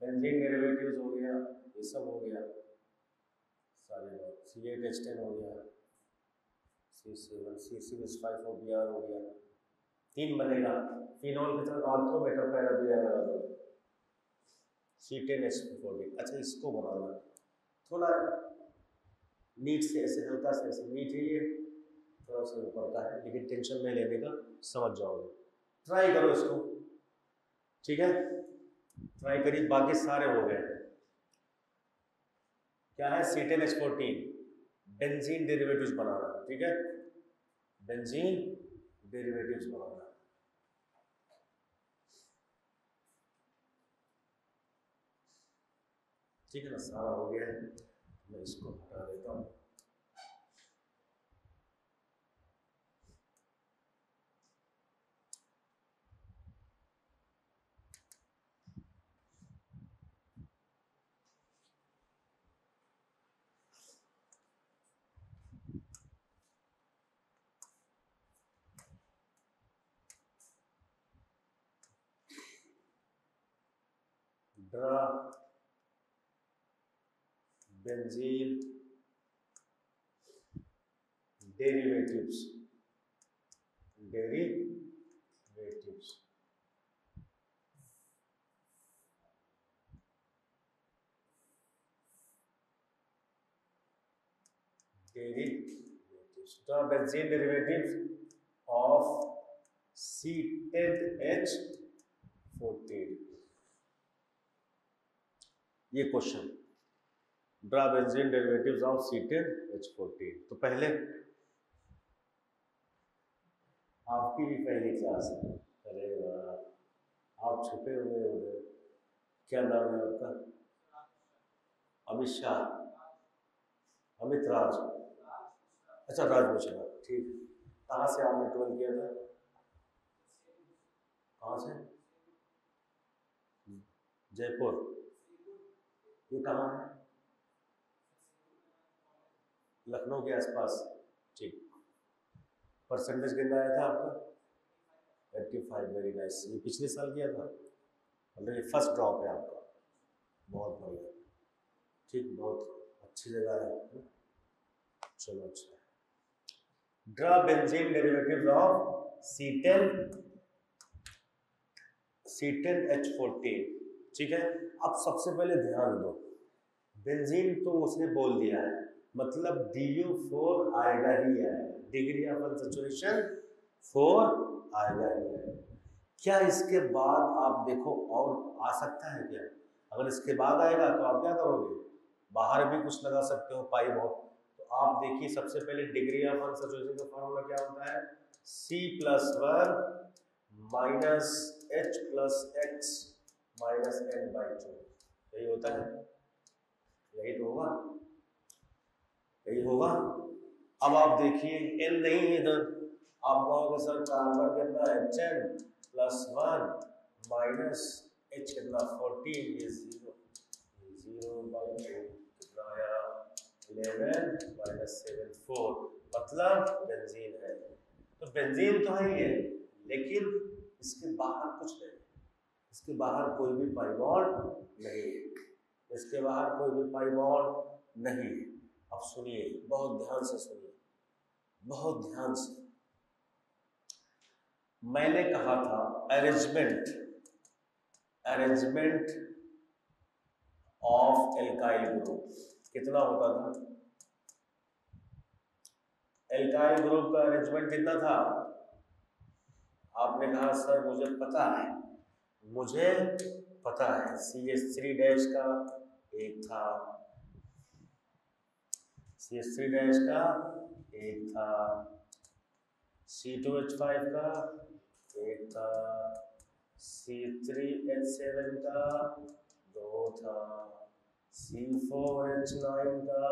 Benzene derivatives हो गया, ये सब हो गया सारे बात। C8H10 हो गया, C7 C6H5 हो गया, तीन बनेगा। फिनॉल के साथ ऑर्थो मेटा पैराबिया लगा दो, C10H14। अच्छा इसको बनाना थोड़ा नीट से, ऐसे हल्का से ऐसे नीट है ये, थोड़ा सा ऊपर का है, लेकिन टेंशन नहीं लेने का, समझ जाओगे। ट्राई करो इसको, ठीक है, ट्राई करिए। बाकी सारे हो गए। क्या है? C10H14 बेंजीन डेरिवेटिव्स बनाना, ठीक है, बेंजीन डेरिवेटिव्स बनाना। ठीक है ना, सारा हो गया है। मैं इसको हटा देता हूँ। Draw benzene derivatives, derivatives. Derivatives. The benzene derivatives of C10H14। ये question, draw benzene derivatives of C10H14। तो पहले आपकी भी पहली क्लास है। अरे वाह, आप छुपे हुए उधर। क्या नाम है आपका? अमित शाह, अमित राज। अच्छा राज मिश्रा, ठीक है। कहाँ से आपने 12 किया था? कहाँ से? जयपुर। ये कहाँ है? लखनऊ के आसपास, ठीक। परसेंटेज कितना आया था आपका? 85, वेरी नाइस। ये पिछले साल किया था, मतलब ये फर्स्ट ड्रॉप है आपका, बहुत बढ़िया, ठीक, बहुत अच्छी जगह है। चलो अच्छा है। Draw benzene derivatives of C10H14, ठीक है। अब सबसे पहले ध्यान दो, बेंजीन तो उसने बोल दिया है, मतलब DU4 आएगा ही आएगा, डिग्री ऑफ अनसैचुरेशन 4 आएगा ही आएगा। क्या इसके बाद आप देखो और आ सकता है क्या? अगर इसके बाद आएगा तो आप क्या करोगे? बाहर भी कुछ लगा सकते हो, पाई बहुत। तो आप देखिए, सबसे पहले डिग्री ऑफ अनसैचुरेशन का फॉर्मूला क्या होता है? C+1 minus H+X minus N/2। यही होता है, यही तो होगा, यही होगा। अब आप देखिए, N नहीं है इधर, आप कहोगे सर कार्बन कितना है? HN+1 माइनस H कितना? 14, ये 0/2 कितना आया? 11 माइनस 7 4, मतलब बेंजीन है। तो बेंजीन तो है ही है, लेकिन इसके बाहर कुछ नहीं, इसके बाहर कोई भी पाई बॉन्ड नहीं है, इसके बाहर कोई भी पाई बॉन्ड नहीं है। अब सुनिए, बहुत ध्यान से सुनिए, बहुत ध्यान से। मैंने कहा था अरेंजमेंट ऑफ एल्काइल ग्रुप कितना होता था? एल्काइल ग्रुप का अरेंजमेंट कितना था? आपने कहा सर मुझे पता है, मुझे पता है। CH3- का एक था, CH3- का एक था, C2H5 का एक था, C3H7 का 2 था, C4H9 का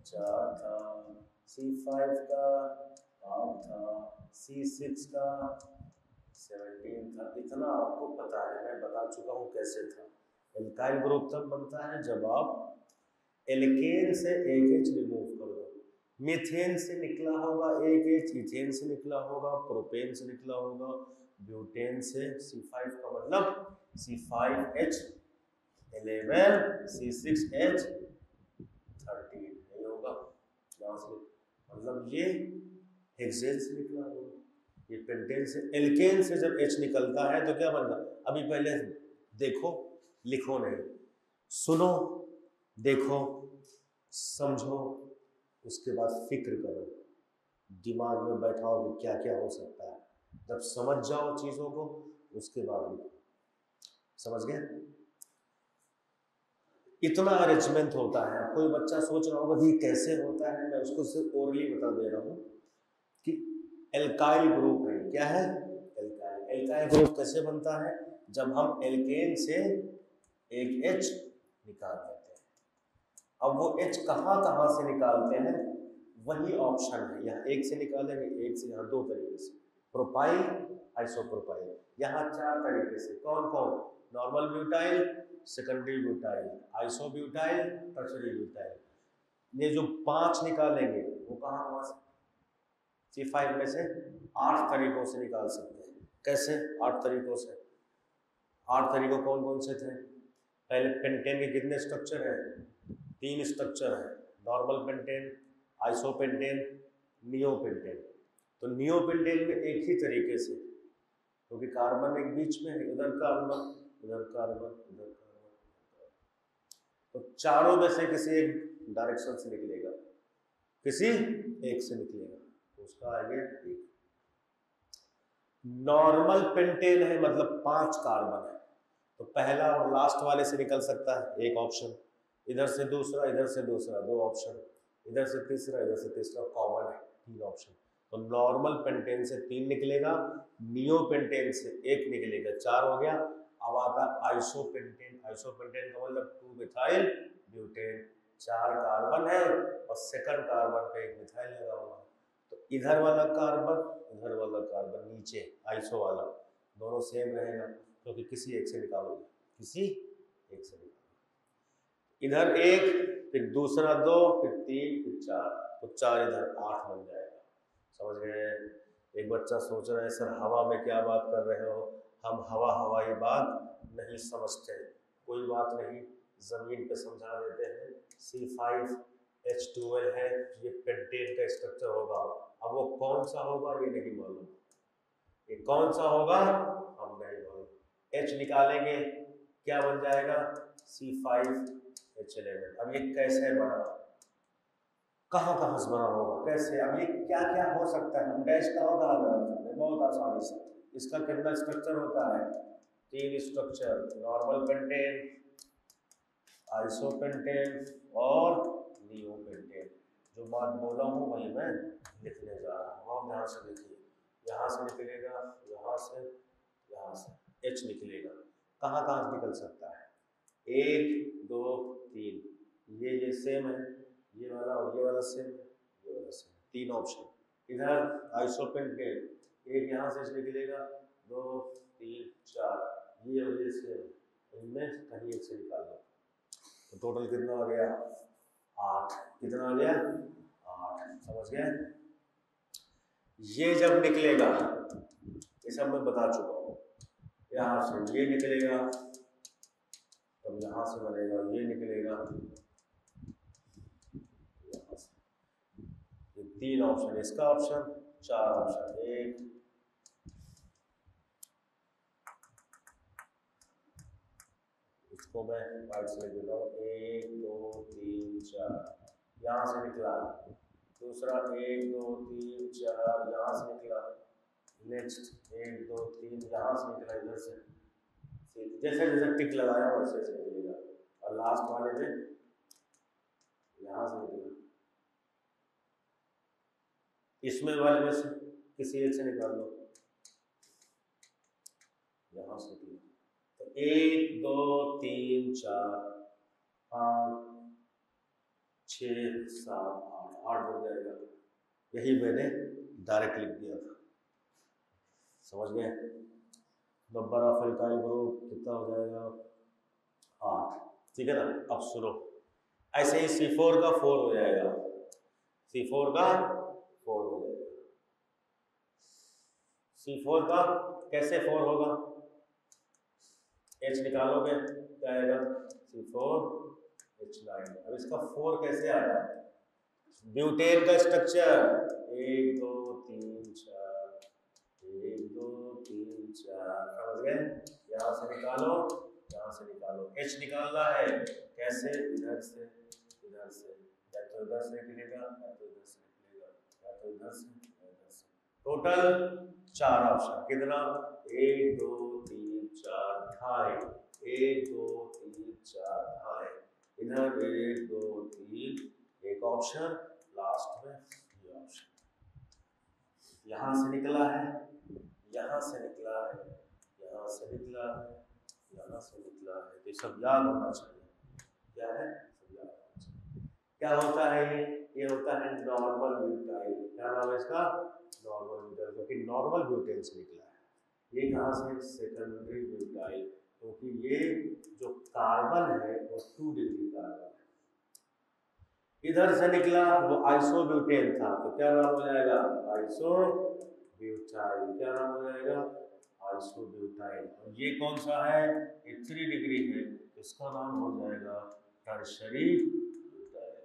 4 था, C5 का 8 था, C6 का 17 था। इतना आपको पता है, मैं बता चुका हूँ कैसे था। एल्काइल ग्रुप तब बनता है जब आप एल्केन से एक H रिमूव कर दो। मीथेन से निकला होगा एक H, इथेन से निकला होगा, प्रोपेन से निकला होगा, ब्यूटेन से, C5 का मतलब C5H 11 C6H13 नहीं होगा, यहाँ से मतलब ये हेक्सेन से निकला होगा, ये पेंटेन से। एल्केन से जब H निकलता है तो क्या बनता है, अभी पहले देखो, लिखो नहीं, सुनो, देखो, समझो, उसके बाद फिक्र करो, दिमाग में बैठाओ कि क्या क्या हो सकता है, जब समझ जाओ चीजों को उसके बाद लिखो। समझ गए? इतना अरेंजमेंट होता है। कोई बच्चा सोच रहा होगा कि कैसे होता है, मैं उसको सिर्फ ओरली बता दे रहा हूँ कि एल्काइल ग्रुप है। क्या है? एल्काइल। एल्काइल ग्रुप कैसे बनता है? जब हम एल्केन से एक H निकाल देते हैं। अब वो H कहाँ कहाँ से निकालते हैं वही ऑप्शन है। यहाँ एक से निकालेंगे, एक से, यहाँ दो तरीके से, प्रोपाइल, आइसोप्रोपाइल। यहाँ चार तरीके से। कौन कौन? Normal butyl, secondary butyl, isobutyl, tertiary butyl. ये जो 5 निकालेंगे वो कहाँ कहाँ से? C5 में से 8 तरीकों से निकाल सकते हैं। कैसे? 8 तरीकों से। 8 तरीकों कौन कौन से थे? पहले पेंटेन के कितने स्ट्रक्चर हैं? 3 स्ट्रक्चर हैं, नॉर्मल पेंटेन, आइसोपेंटेन, नियोपेंटेन। तो नियोपेंटेन में एक ही तरीके से, क्योंकि कार्बन एक बीच में है, इधर कार्बन, इधर कार्बन, इधर कार्बन, तो चारों में से किसी एक डायरेक्शन से निकलेगा, किसी एक से निकलेगा, तो उसका आ गया एक। नॉर्मल पेंटेन है मतलब 5 कार्बन है, तो पहला और लास्ट वाले से निकल सकता है एक ऑप्शन, इधर से दूसरा, इधर से दूसरा, 2 ऑप्शन, इधर से तीसरा, इधर से तीसरा, कॉमन है 3 ऑप्शन। तो नॉर्मल पेंटेन से 3 निकलेगा, नियो पेंटेन से 1 निकलेगा, 4 हो गया। अब आता आइसोपेंटेन। आइसोपेंटेन का मतलब 2 मिथाइल ब्यूटेन, 4 कार्बन है और सेकंड कार्बन पे एक मिथाइल लगा हुआ है। तो इधर वाला कार्बन, इधर वाला कार्बन नीचे आइसो वाला, दोनों सेम रहेगा, क्योंकि किसी एक से निकालोगे, किसी एक से निकालोगे। इधर एक, फिर दूसरा 2, फिर 3, फिर 4, तो 4 इधर 8 बन जाएगा। समझ गए? एक बच्चा सोच रहा है सर हवा में क्या बात कर रहे हो, हम हवा हवाई बात नहीं समझते। कोई बात नहीं, जमीन पे समझा देते हैं। C5H12 है, ये पेंटेन का स्ट्रक्चर होगा। अब वो कौन सा होगा ये नहीं मालूम, ये कौन सा होगा हम नहीं मालूम। H निकालेंगे, क्या बन जाएगा? C5H11। अब ये कैसे बना, कहाँ कहाँ से बना होगा, कैसे, अब ये क्या क्या हो सकता है, हम डैश कहाँ कहाँ लगा सकते हैं बहुत आसानी से। इसका कितना स्ट्रक्चर होता है? 3 स्ट्रक्चर, नॉर्मल पेंटेन, आइसोपेंटेन और नियोपेंटेन। जो बात बोला हूँ वही मैं लिखने जा रहा हूँ, आप ध्यान से देखिए। यहाँ से निकलेगा, यहाँ से, यहाँ से H निकलेगा, कहाँ कहाँ से निकल सकता है? 1 2 3, ये सेम है, ये वाला और ये वाला सेम है, ये वाला सेम, 3 ऑप्शन। इधर आइसोपेंटेन, एक यहाँ से निकलेगा, 2 3 4, ये और ये सेम, इनमें कहीं एक से निकाल लो, तो टोटल कितना हो गया? 8। कितना हो गया? 8। समझ गए? ये जब निकलेगा, ये सब मैं बता चुका हूँ। यहाँ से ये निकलेगा, तब यहाँ से बनेगा, ये निकलेगा यहाँ से। ये 3 ऑप्शन, इसका ऑप्शन, 4 ऑप्शन, 1 इसको मैं वाइट से लिख देता हूँ, 1 2 3 4, यहाँ से निकला। दूसरा 1 2 3 4, यहाँ से निकला। नेक्स्ट 1 2 3, यहाँ से निकला, इधर से, जैसे जैसे टिक लगाया वैसे से निकलेगा। और लास्ट वाले में यहाँ से निकला, इसमें वाले में से किसी एक से निकाल लो, यहाँ से निकला। तो 1 2 3 4 5 6 7 8 बन जाएगा। यही मैंने डायरेक्ट लिख दिया था। समझ गए? नंबर ऑफ एल्काइल ग्रुप कितना हो जाएगा? 8। ठीक है ना? अब सुनो, ऐसे ही C4 का 4 हो जाएगा, C4 का 4 हो जाएगा। C4 का कैसे 4 होगा? H निकालोगे क्या आएगा? C4H9। अब इसका 4 कैसे आ रहा है? ब्यूटेन का स्ट्रक्चर 1 2 3 4, 1 2 3 4, समझ गए? यहाँ से निकालो, यहाँ से निकालो। H निकालना है कैसे? इधर से, इधर से, या तो इधर से निकलेगा, या तो इधर से निकलेगा, या तो इधर से, या इधर से। Total 4 option. कितना? 1 2 3 4 ढाई, 1 2 3 4 ढाई, इधर 1 2 3, एक ऑप्शन लास्ट में, ये ऑप्शन। यहाँ से निकला है, यहाँ से निकला है, यहाँ से निकला है, यहाँ से निकला है, तो सब याद होना चाहिए। क्या है? सब याद होना चाहिए। क्या होता है ये होता है नॉर्मल ब्यूटाइल। क्या नाम है इसका? नॉर्मल ब्यूटाइल, क्योंकि नॉर्मल ब्यूटेन से निकला है। ये कहाँ से? सेकेंडरी ब्यूटाइल, क्योंकि ये जो कार्बन है वो 2 डिग्री कार्बन है। इधर से निकला वो आइसोब्यूटेन था, तो क्या नाम हो जाएगा? आइसोब्यूटाइल। क्या नाम हो जाएगा? आइसोब्यूटाइल। और ये कौन सा है? ये 3 डिग्री है, तो इसका नाम हो जाएगा टर्शरी ब्यूटाइल।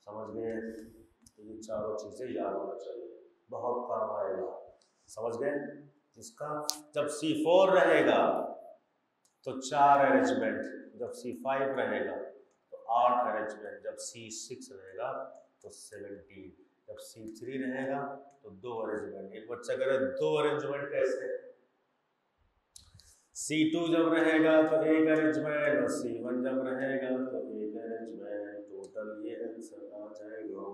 समझ गए? ये चारों चीजें याद होना चाहिए, बहुत काम आएगा। समझ गए? जिसका जब C4 रहेगा तो 4 अरेंजमेंट, जब C5 रहेगा तो 8 अरेंजमेंट, जब C6 रहेगा तो 17, जब C3 रहेगा तो 2 अरेंजमेंट। एक बच्चा कह रहा है 2 अरेंजमेंट कैसे? C2 जब रहेगा तो 1 अरेंजमेंट, और C1 जब रहेगा तो 1 अरेंजमेंट। टोटल ये आंसर आ जाएगा।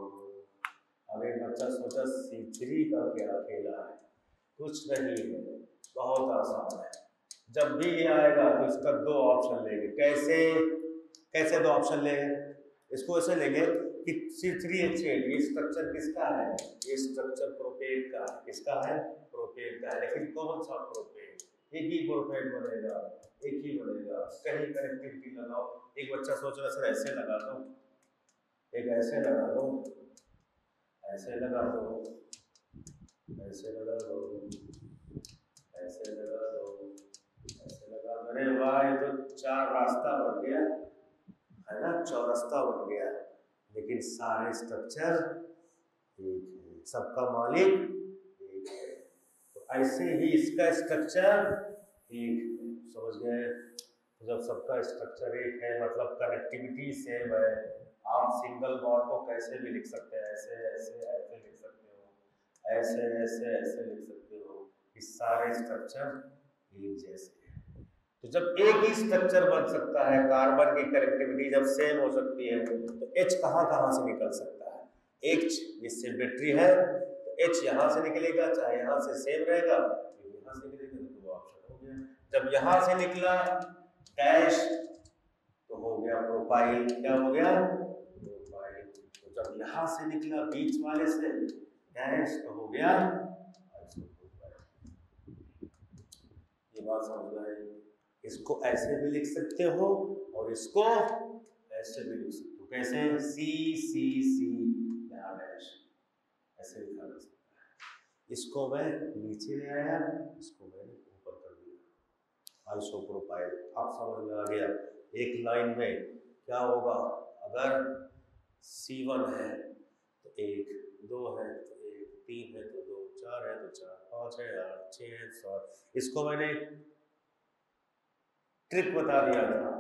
अब एक बच्चा सोचा C3 का क्या खेला है? कुछ नहीं है, बहुत आसान है। जब भी ये आएगा तो इसका 2 ऑप्शन लेंगे। कैसे? कैसे 2 ऑप्शन लेंगे? इसको ऐसे लेंगे कि C3H8 ये स्ट्रक्चर किसका है? ये स्ट्रक्चर प्रोपेन का है। किसका है? प्रोपेन का है। लेकिन कौन सा प्रोपेन? एक ही प्रोपेन बनेगा, एक ही बनेगा। कहीं कनेक्टिविटी लगाओ। एक बच्चा सोच रहा सर ऐसे लगा दो, एक ऐसे लगा दो, ऐसे लगा दो, ऐसे लगा दो, ऐसे लगा दो, ऐसे लगा दो। अरे वाह, ये तो 4 रास्ता बन गया है ना, चौरस्ता बन गया। लेकिन सारे स्ट्रक्चर एक है, सबका मालिक एक है। तो ऐसे ही इसका स्ट्रक्चर एक है। समझ गए? तो जब सबका स्ट्रक्चर एक है मतलब कनेक्टिविटी सेम है। आप सिंगल बॉन्ड को कैसे भी लिख सकते हैं, ऐसे ऐसे ऐसे लिख सकते हो, ऐसे ऐसे ऐसे लिख सकते हो। इस सारे स्ट्रक्चर एक जैसे हैं। तो जब एक ही स्ट्रक्चर बन सकता है, कार्बन की कनेक्टिविटी जब सेम हो सकती है, तो H कहाँ कहाँ से निकल सकता है? H ये सिमेट्री है, तो H यहाँ से निकलेगा, चाहे यहाँ से सेम रहेगा, यहाँ से निकलेगा, तो ऑप्शन हो गया। जब यहाँ से निकला डैश तो हो गया प्रोपाइल। क्या हो गया? प्रोपाइल। तो जब यहाँ से निकला बीच वाले से डैश तो हो गया आइसोप्रोपाइल। ये बात समझ में आई? इसको ऐसे भी लिख सकते हो और इसको ऐसे भी लिख सकते हो। कैसे? C C C यहाँ डैश, ऐसे लिखा जा सकता है। इसको मैं नीचे ले आया, इसको मैंने ऊपर कर दिया, आइसोप्रोपाइल। आप समझ में आ गया? एक लाइन में क्या होगा? अगर C1 है तो 1, 2 है तो 1, 3 है तो 2, 4 है तो 4, 5 है 8, 6 है 7। इसको मैंने ट्रिक बता दिया था।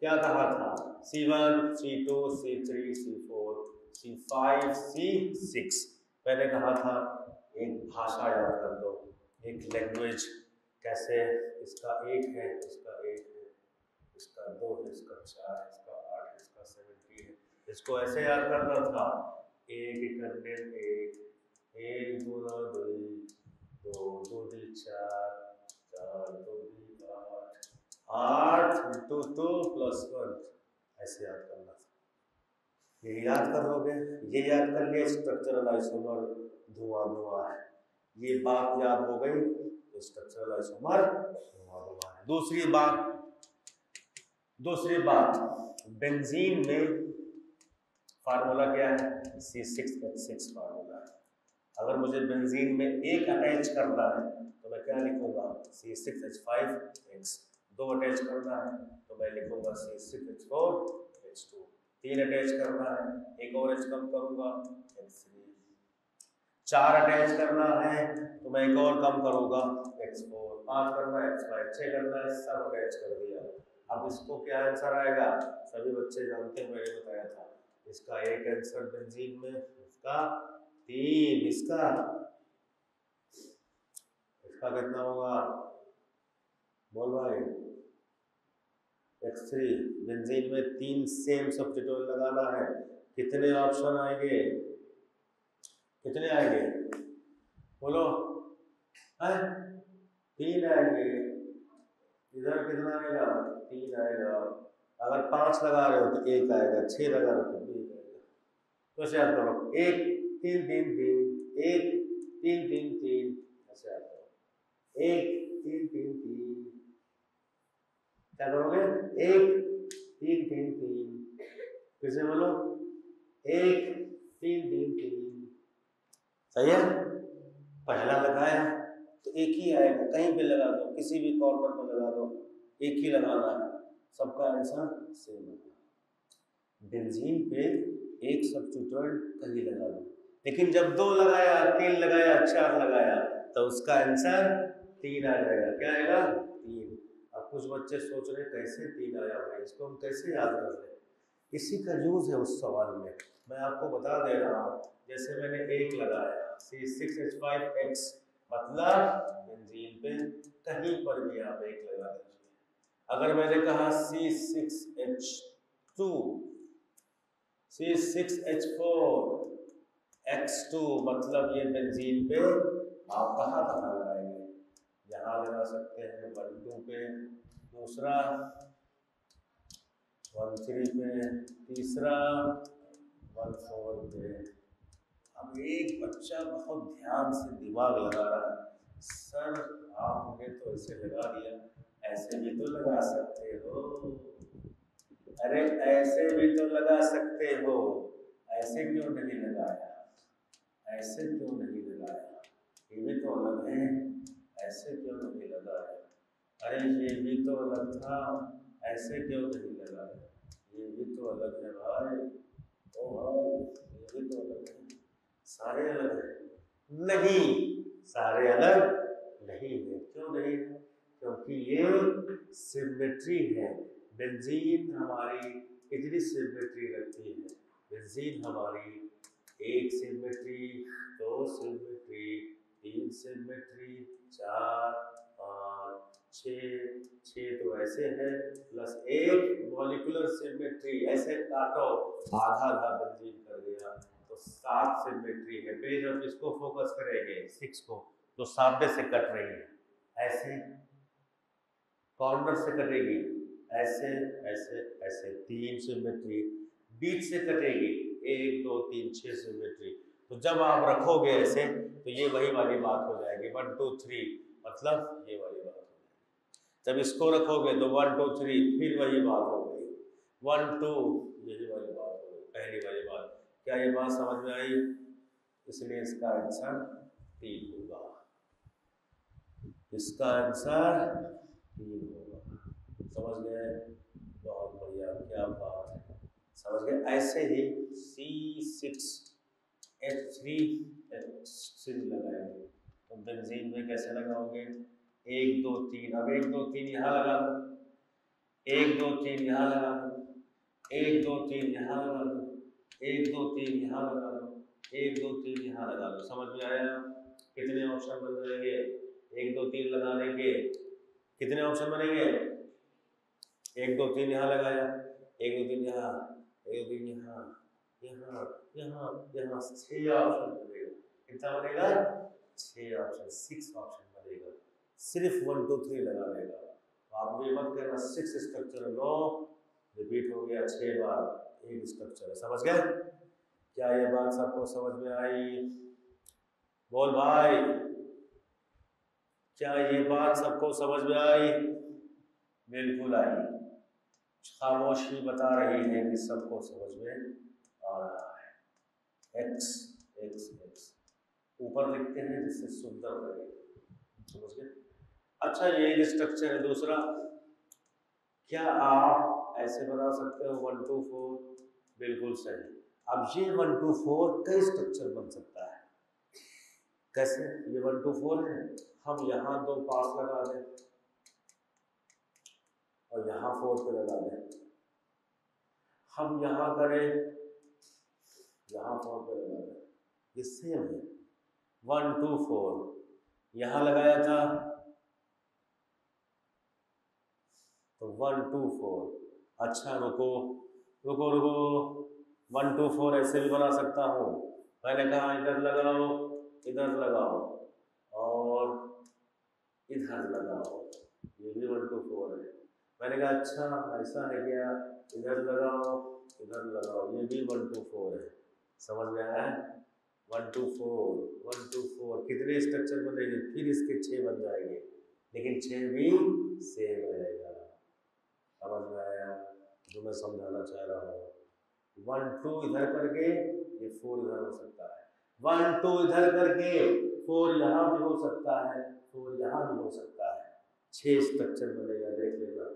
क्या कहा था? C1 C2 C3 C4 C5 C6। मैंने कहा था एक भाषा याद कर दो, एक लैंग्वेज। कैसे? इसका 1 है, इसका 1 है, इसका 2 है, इसका 4 है, इसका 8 है, इसका 17 है। इसको ऐसे याद करना था, 1 कंटेंट 1 2 2 2 2 4 4 2 8 8 इंटू 2 प्लस 1, ऐसे याद करना था। ये याद कर लोगे? ये याद कर लिया स्ट्रक्चरल आइसोमर धुआं धुआं है, ये बात याद हो गई तो स्ट्रक्चरल आइसोमर धुआं धुआं है। दूसरी बात बेंजीन में फार्मूला क्या है? C6H6 फार्मूला है। अगर मुझे बेंजीन में एक अटैच करना है तो मैं क्या लिखूंगा? C6H5X। 2 अटैच करना है तो मैं लिखूंगा C6H4H2। 3 अटैच करना है, एक और H कम करूंगा H3। 4 अटैच करना है तो मैं एक और कम करूंगा H4। 5 करना है H5, 6 करना है, सब अटैच कर दिया। अब इसको क्या आंसर आएगा, सभी बच्चे जानते हैं, मैंने बताया था। इसका एक आंसर बेंजीन में, इसका 3, इसका कितना होगा, बोल भाई। X3 बेंजीन में 3 सेम सब्स्टिट्यूएंट लगाना है, कितने ऑप्शन आएंगे, कितने आएंगे बोलो, है 3 आएंगे। इधर कितना आएगा, 3 आएगा। अगर 5 लगा रहे हो तो 1 आएगा, 6 लगा रहे हो तो 2 आएगा। तो याद करो 1 3 3 3, 1 3 3 3, ऐसे याद करो 1 3 3 3, क्या करोगे 1 3 3 3, फिर से बोलो 1 3 3 3। सही है, पहला लगाया तो एक ही आएगा, कहीं पे लगा दो, किसी भी कॉर्नर पर लगा दो, एक ही लगाना है, सबका आंसर सेम है। बेंजीन पे एक सब्स्टिट्यूएंट कहीं लगा दो, लेकिन जब 2 लगाया, 3 लगाया, 4 लगाया तो उसका आंसर 3 आ जाएगा। क्या आएगा, 3। अब कुछ बच्चे सोच रहे कैसे 3 आया भाई, इसको हम कैसे याद कर रहे हैं, इसी का यूज है उस सवाल में। मैं आपको बता दे रहा हूँ, जैसे मैंने 1 लगाया C6H5X, मतलब बेंजीन पे कहीं पर भी आप 1 लगा दीजिए। अगर मैंने कहा C6H2, C6H4X2, मतलब ये बेंजीन पे आप कहाँ लगाएंगे, यहाँ लगा सकते हैं 1 2 पे, दूसरा 1 3 पे, तीसरा 1 4 पे। अब एक बच्चा बहुत ध्यान से दिमाग लगा रहा है, सर आपने तो ऐसे लगा दिया, ऐसे भी तो लगा सकते हो। अरे ऐसे भी तो लगा सकते हो, ऐसे क्यों नहीं लगाया, ऐसे क्यों नहीं लगाया, ये भी तो अलग है, ऐसे क्यों नहीं लगाया, अरे ये भी तो अलग था, ऐसे क्यों नहीं लगाया, ये भी तो अलग है भाई, ओ भाई ये भी तो अलग है, सारे अलग है नहीं, सारे अलग नहीं है। क्यों नहीं है, क्योंकि ये सिमेट्री है। बेंजीन हमारी कितनी सिमेट्री रखती है, बेंजीन हमारी 1 सिमेट्री, 2 सिमेट्री, 3 सिमेट्री, 4 5 6 तो ऐसे है, प्लस 1 मॉलिक्यूलर सिमेट्री, ऐसे काटो आधा आधा बेंजीन कर दिया तो 7 सिमेट्री है। पे जब इसको फोकस करेंगे 6 को तो सामने से कट रही है, ऐसे कॉर्नर से कटेगी, ऐसे ऐसे ऐसे 3 सिमेट्री, बीच से कटेगी 1 2 3 6 सिमेट्री। तो जब आप रखोगे ऐसे तो ये वही वाली बात हो जाएगी 1 2 3, मतलब ये वाली बात हो जाएगी। जब इसको रखोगे तो 1 2 3, फिर वही बात हो गई 1 2, यही वाली बात हो गई, पहली वाली बात। क्या ये बात समझ में आई, इसलिए इसका आंसर 3 होगा, इसका आंसर 3 होगा। समझ गए, बहुत बढ़िया, क्या बात है, समझ गए। ऐसे ही C6H3 लगाएंगे तो बेंजीन में कैसे लगाओगे, 1 2 3, अब 1 2 3 यहाँ लगा दो, 1 2 3 यहाँ लगा दो, 1 2 3 यहाँ लगा दो, 1 2 3 यहाँ लगा दो, 1 2 3 यहाँ लगा दो। समझ में आया, कितने ऑप्शन बन जाएंगे, 1 2 3 लगाने के कितने ऑप्शन बनेंगे, 1 2 3 यहाँ लगाया, 1 2 3 यहाँ, 1 2 3 यहाँ, यहाँ यहाँ यहाँ, 6 ऑप्शन बनेगा। कितना बनेगा, 6 ऑप्शन, 6 ऑप्शन बनेगा सिर्फ 1 2 3 लगाने का। तो आप ये मत कहना 6 स्ट्रक्चर लो, रिपीट हो गया 6 बार, एक स्ट्रक्चर है। समझ गए, क्या ये बात सबको समझ में आई, बोल भाई, क्या ये बात सबको समझ में आई, बिल्कुल आई, खामोशी बता रही है कि सबको समझ में आ रहा है। एक्स एक्स एक्स ऊपर लिखते हैं जिससे सुंदर लगे, समझ गए। अच्छा ये स्ट्रक्चर है दूसरा, क्या आप ऐसे बना सकते हो 1 2 4? बिल्कुल सही। अब ये 1 2 4 कई स्ट्रक्चर बन सकता है। कैसे? ये 1 2 4 है, हम यहाँ 2 पास लगा दें और यहाँ 4 पे लगा दें, हम यहाँ करें, यहाँ 4 पे लगा दें, ये सेम है। 1 2 4 यहाँ लगाया था तो 1 2 4। अच्छा रुको रुको रुको, 1 2 4 ऐसे भी बना सकता हूँ। मैंने कहा इधर लगाओ, इधर लगाओ और इधर लगाओ, ये भी 1 2 4 है। मैंने कहा अच्छा ऐसा है क्या, इधर लगाओ इधर लगाओ, ये भी 1 2 4 है। समझ में आया? 1 2 4 1 2 4 कितने स्ट्रक्चर बनेंगे? फिर इसके 6 बन जाएंगे, लेकिन 6 भी सेम रहेगा। समझ में आया जो मैं समझाना चाह रहा हूँ? 1 2 इधर करके ये 4 इधर हो सकता है, 1 2 इधर करके 4 यहाँ भी हो सकता है, 4 यहाँ भी हो सकता है। 6 स्ट्रक्चर बनेगा, देख लेना,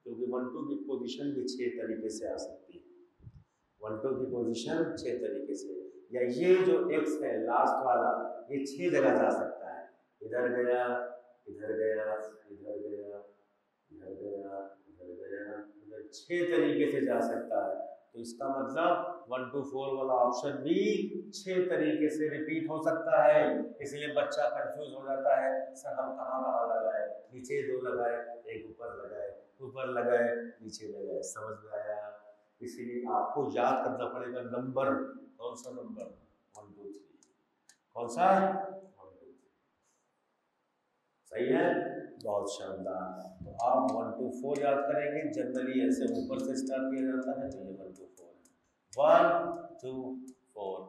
क्योंकि 1 2 की पोजीशन भी 6 तरीके से आ सकती है। 1 2 की पोजीशन 6 तरीके से, या ये जो x है लास्ट वाला, ये 6 जगह जा सकता है। इधर गया, इधर गया, इधर गया, इधर गया, इधर गया, इधर 6 तरीके से जा सकता है। तो इसका मतलब 1 2 4 वाला ऑप्शन भी 6 तरीके से रिपीट हो सकता है। इसलिए बच्चा कंफ्यूज हो जाता है, सर हम कहाँ कहाँ लगाए, नीचे 2 लगाए, एक ऊपर लगाए, ऊपर लगाए, नीचे लगाए। समझ में आया? इसीलिए आपको याद करना पड़ेगा नंबर, कौन सा नंबर, 1 2 3, कौन सा 1 2 3। सही है, बहुत शानदार। तो आप 1 2 4 याद करेंगे, जनरली ऐसे ऊपर से स्टार्ट किया जाता है, तो ये 1 2 4 है। 1 2 4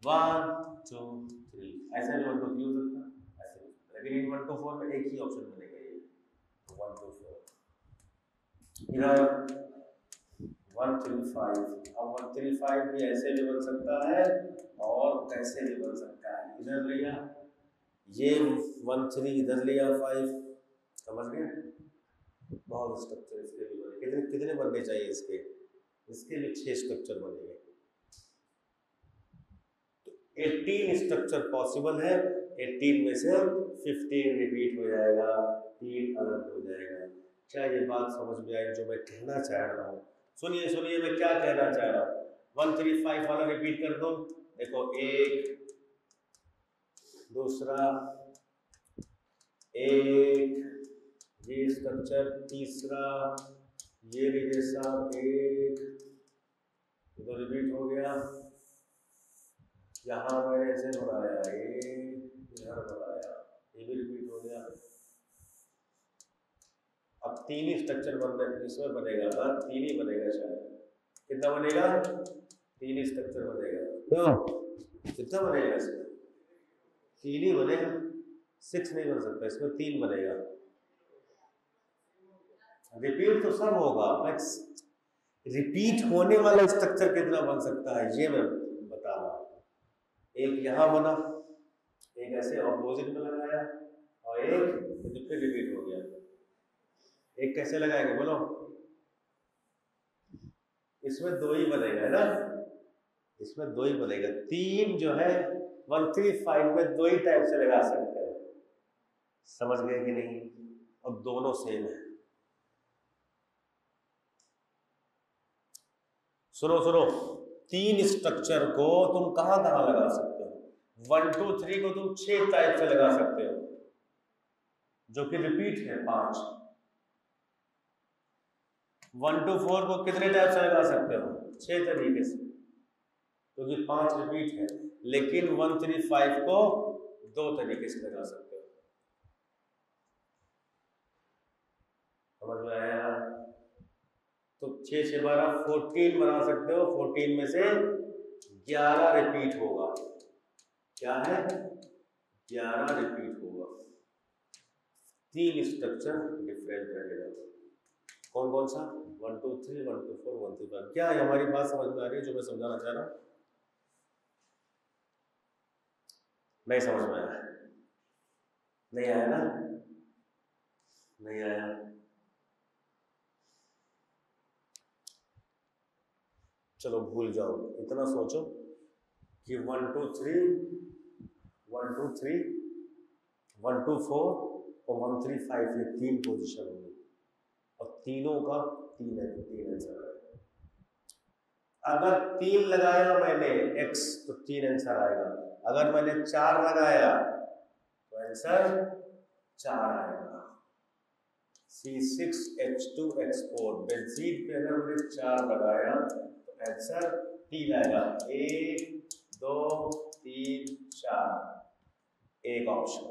1 2 3, ऐसे भी 1 2 3 हो सकता है, ऐसे भी, लेकिन इन 1 2 4 में एक ही ऑप्शन बनेगा, ये 1 2 4। इधर 1 3 5, अब 1 3 5 भी ऐसे भी बन सकता है और कैसे भी बन सकता है। इधर लिया, ये 1 3 इधर लिया 5, समझ गए? बहुत स्ट्रक्चर इसके भी बने, कितने कितने बनने चाहिए इसके? इसके भी 6 स्ट्रक्चर बनेंगे। तो 18 स्ट्रक्चर पॉसिबल है, 18 में से 15 रिपीट हो जाएगा, 3 अलग हो जाएगा। क्या ये बात समझ में आई जो मैं कहना चाह रहा हूँ? सुनिए सुनिए मैं क्या कहना चाह रहा हूँ। 1 3 5 वाला रिपीट कर दो, देखो, एक, दूसरा, एक, ये स्ट्रक्चर, तीसरा, ये भी जैसा, एक, इधर रिपीट हो गया, यहाँ मैंने ऐसे बनाया, एक इधर बनाया, ये भी रिपीट हो गया। अब 3 ही स्ट्रक्चर बन रहे, इसमें बनेगा ना, 3 ही बनेगा शायद। कितना बनेगा? 3 ही स्ट्रक्चर बनेगा। कितना बनेगा इसमें? 3 ही बनेगा, 6 नहीं बन सकता, इसमें 3 बनेगा। रिपीट तो सब होगा, मैक्स रिपीट होने वाला स्ट्रक्चर कितना बन सकता है ये मैं बता रहा हूँ। एक यहाँ बना, एक ऐसे ऑपोजिट में लगाया, और एक तो फिर रिपीट हो गया। एक कैसे लगाएंगे बोलो? इसमें 2 ही बनेगा, है ना? इसमें 2 ही बनेगा। 3 जो है 1 3 5 में 2 ही टाइप से लगा सकते हैं। समझ गए कि नहीं? और दोनों सेम है। सुनो सुनो, 3 स्ट्रक्चर को तुम कहां कहां लगा सकते हो? 1 2 3 को तुम 6 टाइप से लगा सकते हो, जो कि रिपीट है 5। 1 2 4 को कितने टाइप से लगा सकते हो? 6 तरीके से, क्योंकि 5 रिपीट है। लेकिन 1 3 5 को 2 तरीके से लगा सकते हो। समझ में आया? तो 6 6 12 14 बना सकते हो। 14 में से 11 रिपीट होगा। क्या है? 11 रिपीट होगा। 3 स्ट्रक्चर डिफरेंट रहेगा। कौन कौन सा? 1 2 3 1 2 4 1 3 5। क्या है हमारी बात समझ में आ रही है जो मैं समझाना चाह रहा हूं? नहीं समझ में आया? नहीं आया ना? नहीं आया? चलो भूल जाओ, इतना सोचो कि 1 2 3 1 2 3 1 2 4 और 1 3 5 ये 3 पोजीशन होंगी और तीनों का 3 आंसर आएगा। अगर 3 लगाया मैंने x तो 3 आंसर आएगा, अगर मैंने 4 लगाया तो आंसर 4 आएगा। C6H2X4 बेंजीन पे अगर मैंने 4 लगाया तो आंसर 3 आएगा। 1 2 3 4 एक ऑप्शन।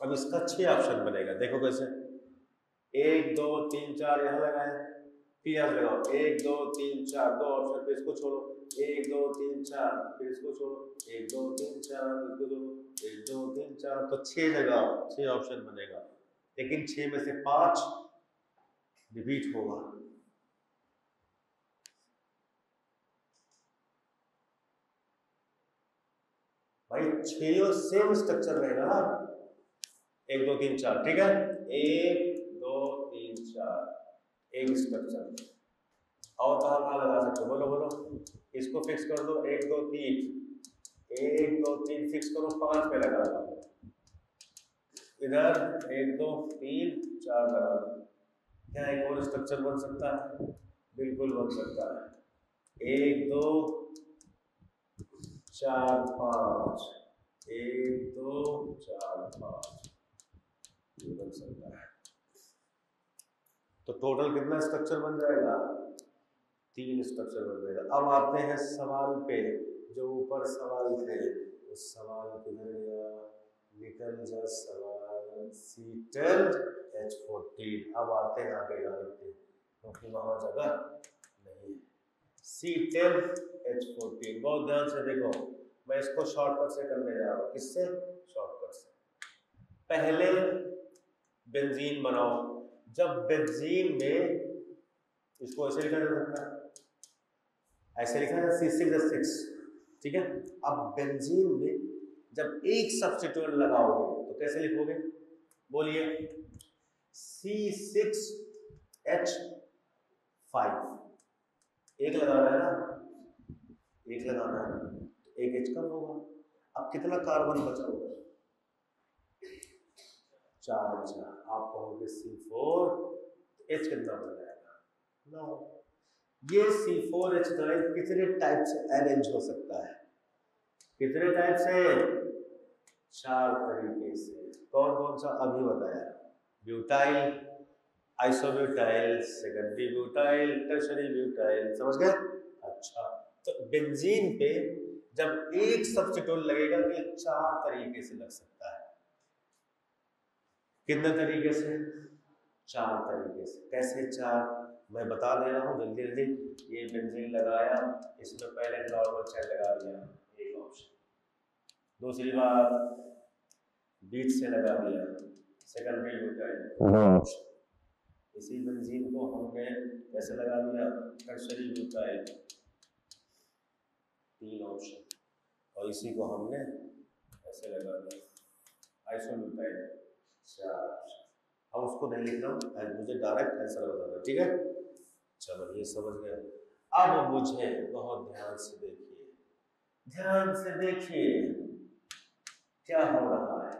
अब इसका 6 ऑप्शन बनेगा, देखो कैसे। 1 2 3 4 यहाँ लगाए, फिर यहाँ लगाओ 1 2 3 4 दो ऑप्शन, फिर इसको छोड़ो 1 2 3 4, फिर इसको छोड़ो 1 2 3 4, इसको छोड़ो 1 2 3 4, तो 6 लगाओ, 6 ऑप्शन बनेगा। लेकिन 6 में से 5 रिपीट होगा। भाई 6 सेम स्ट्रक्चर रहेगा ना, 1 2 3 4, ठीक है। 1 2 3 4 एक स्ट्रक्चर। और कहाँ लगा सकते हो, बोलो बोलो। इसको फिक्स कर दो 1 2 3, 1 2 3 फिक्स करो, 5 पे लगा दो। इधर 1 2 3 4 लगा दो। क्या एक और स्ट्रक्चर बन सकता है? बिल्कुल बन सकता है। 1 2 4 5, 1 2 4 5 ये बन सकता है। तो टोटल कितना स्ट्रक्चर बन जाएगा? 3 स्ट्रक्चर बन जाएगा। अब आते हैं सवाल पे, जो ऊपर सवाल थे उस सवाल किधर गया? निकल जा सवाल। C10H14। अब आते हैं आगे लिखते, क्योंकि वहां जगह नहीं है। C10H14 बहुत ध्यान से देखो, मैं इसको शॉर्टकट से करने जा रहा हूँ। किससे? शॉर्टकट से। पहले बेंजीन बनाओ। जब बेंजीन में इसको ऐसे लिखा जा सकता है, ऐसे लिखा है C6H6, ठीक है। अब बेंजीन में जब एक सब्स्टिट्यूएंट लगाओगे तो कैसे लिखोगे? बोलिए। C6H5 एक लगाना है ना, एक लगाना है ना, तो एक H कम होगा। अब कितना कार्बन बचा होगा? 4 H। आप कहोगे C4, H कितना बन जाएगा? 9। ये C4H9 कितने टाइप से अरेंज हो सकता है? कितने टाइप से? 4 तरीके से। कौन कौन सा? अभी बताया। Butyl, isobutyl, secondary butyl, tertiary butyl, समझ गए? अच्छा, तो बेंजीन पे जब एक सब्स्टिट्यूएंट लगेगा तो ये 4 तरीके से लग सकता है। कितने तरीके से? 4 तरीके से। कैसे 4? मैं बता दे रहा हूँ जल्दी जल्दी। ये बेंजीन लगाया, इसमें पहले नॉर्मल चेन लगा दिया, एक ऑप्शन। दूसरी बार बीच से लगा दिया, सेकेंडरी ब्यूटाइल, ऑप्शन। इसी बेंजीन को हमने कैसे लगा दिया? Tertiary butyl, 3 option. और इसी को हमने ऐसे लगा दिया, आइसोब्यूटाइल, 4 ऑप्शन। अब उसको नहीं लिख रहा हूँ, मुझे डायरेक्ट आंसर बताना, ठीक है। चलो ये समझ गए। अब मुझे बहुत ध्यान से देखिए, ध्यान से देखिए क्या हो रहा है।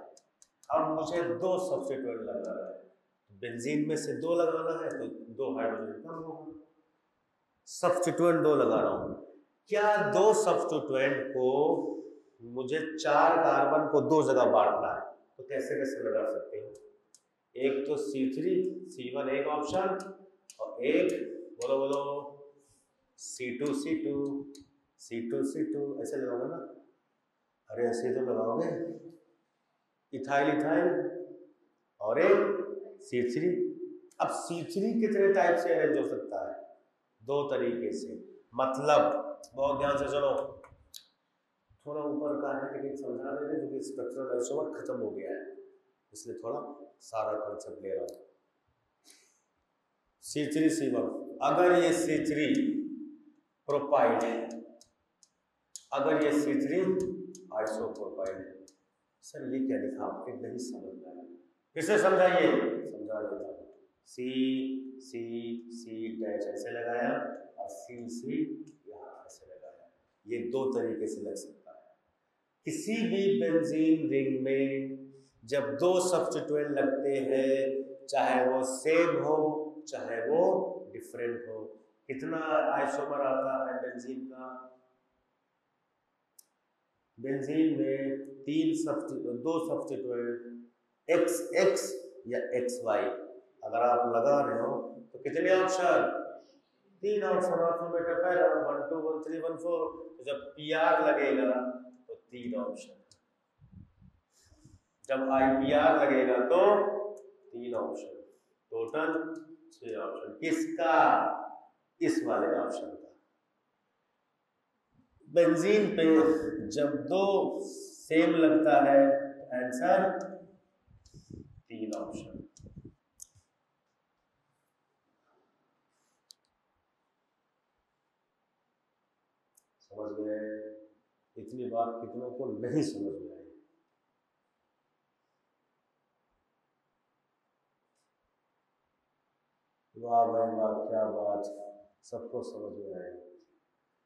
अब मुझे 2 सब्स्टिट्यूएंट लगाना है। बेंजीन में से 2 लगाना है तो 2 हाइड्रोजन कम होगा। सब्स्टिट्यूएंट 2 लगा रहा हूं। क्या 2 सब्स्टिट्यूएंट को मुझे 4 कार्बन को 2 जगह बांटना है, तो कैसे कैसे लगा सकते हैं? एक तो C3 C1 एक ऑप्शन, और एक बोलो बोलो C2 C2 C2 C2 ऐसे लगाओगे ना? अरे ऐसे तो लगाओगे। इथाइल इथाइल और एक C3। अब C3 कितने टाइप से अरेंज हो सकता है? 2 तरीके से। मतलब बहुत ध्यान से सुनो, थोड़ा ऊपर का है लेकिन समझा दे रहे, क्योंकि स्ट्रक्चरल आइसोमर खत्म हो गया है, इसलिए थोड़ा सारा कॉन्सेप्ट ले रहा हूं। C3 C1, अगर ये C3 प्रोपाइल है, अगर ये C3 आइसोप्रोपाइल है। सर ये क्या लिखा आपके नहीं समझ में आया, किसे समझाइए? समझा देता हूं। सी सी सी डैश ऐसे लगाया और सी सी यहाँ ऐसे लगाया। ये दो तरीके से लग सकता है। किसी भी बेंजीन रिंग में जब दो सब्स्टिट्यूएंट लगते हैं, चाहे वो सेम हो चाहे वो डिफरेंट हो, कितना आइसोमर आता है बेंजीन का? बेंजीन में दो सब्स्टिट्यूएंट एक्स एक्स या एक्स वाई अगर आप लगा रहे हो तो कितने ऑप्शन? 3 ऑप्शन। ऑर्थोमेटा पहला 1 2 1 3 1 4। तो जब पी आर लगेगा तो 3 ऑप्शन, जब आई पी आर लगेगा तो 3 ऑप्शन, टोटल 6 ऑप्शन। किसका? इस वाले ऑप्शन का। बेंजीन पे जब दो सेम लगता है तो आंसर 3 ऑप्शन। समझ गए? इतनी बात कितनों को नहीं समझ में आई? वाह भाई वाह, क्या बात, सबको समझ में आई।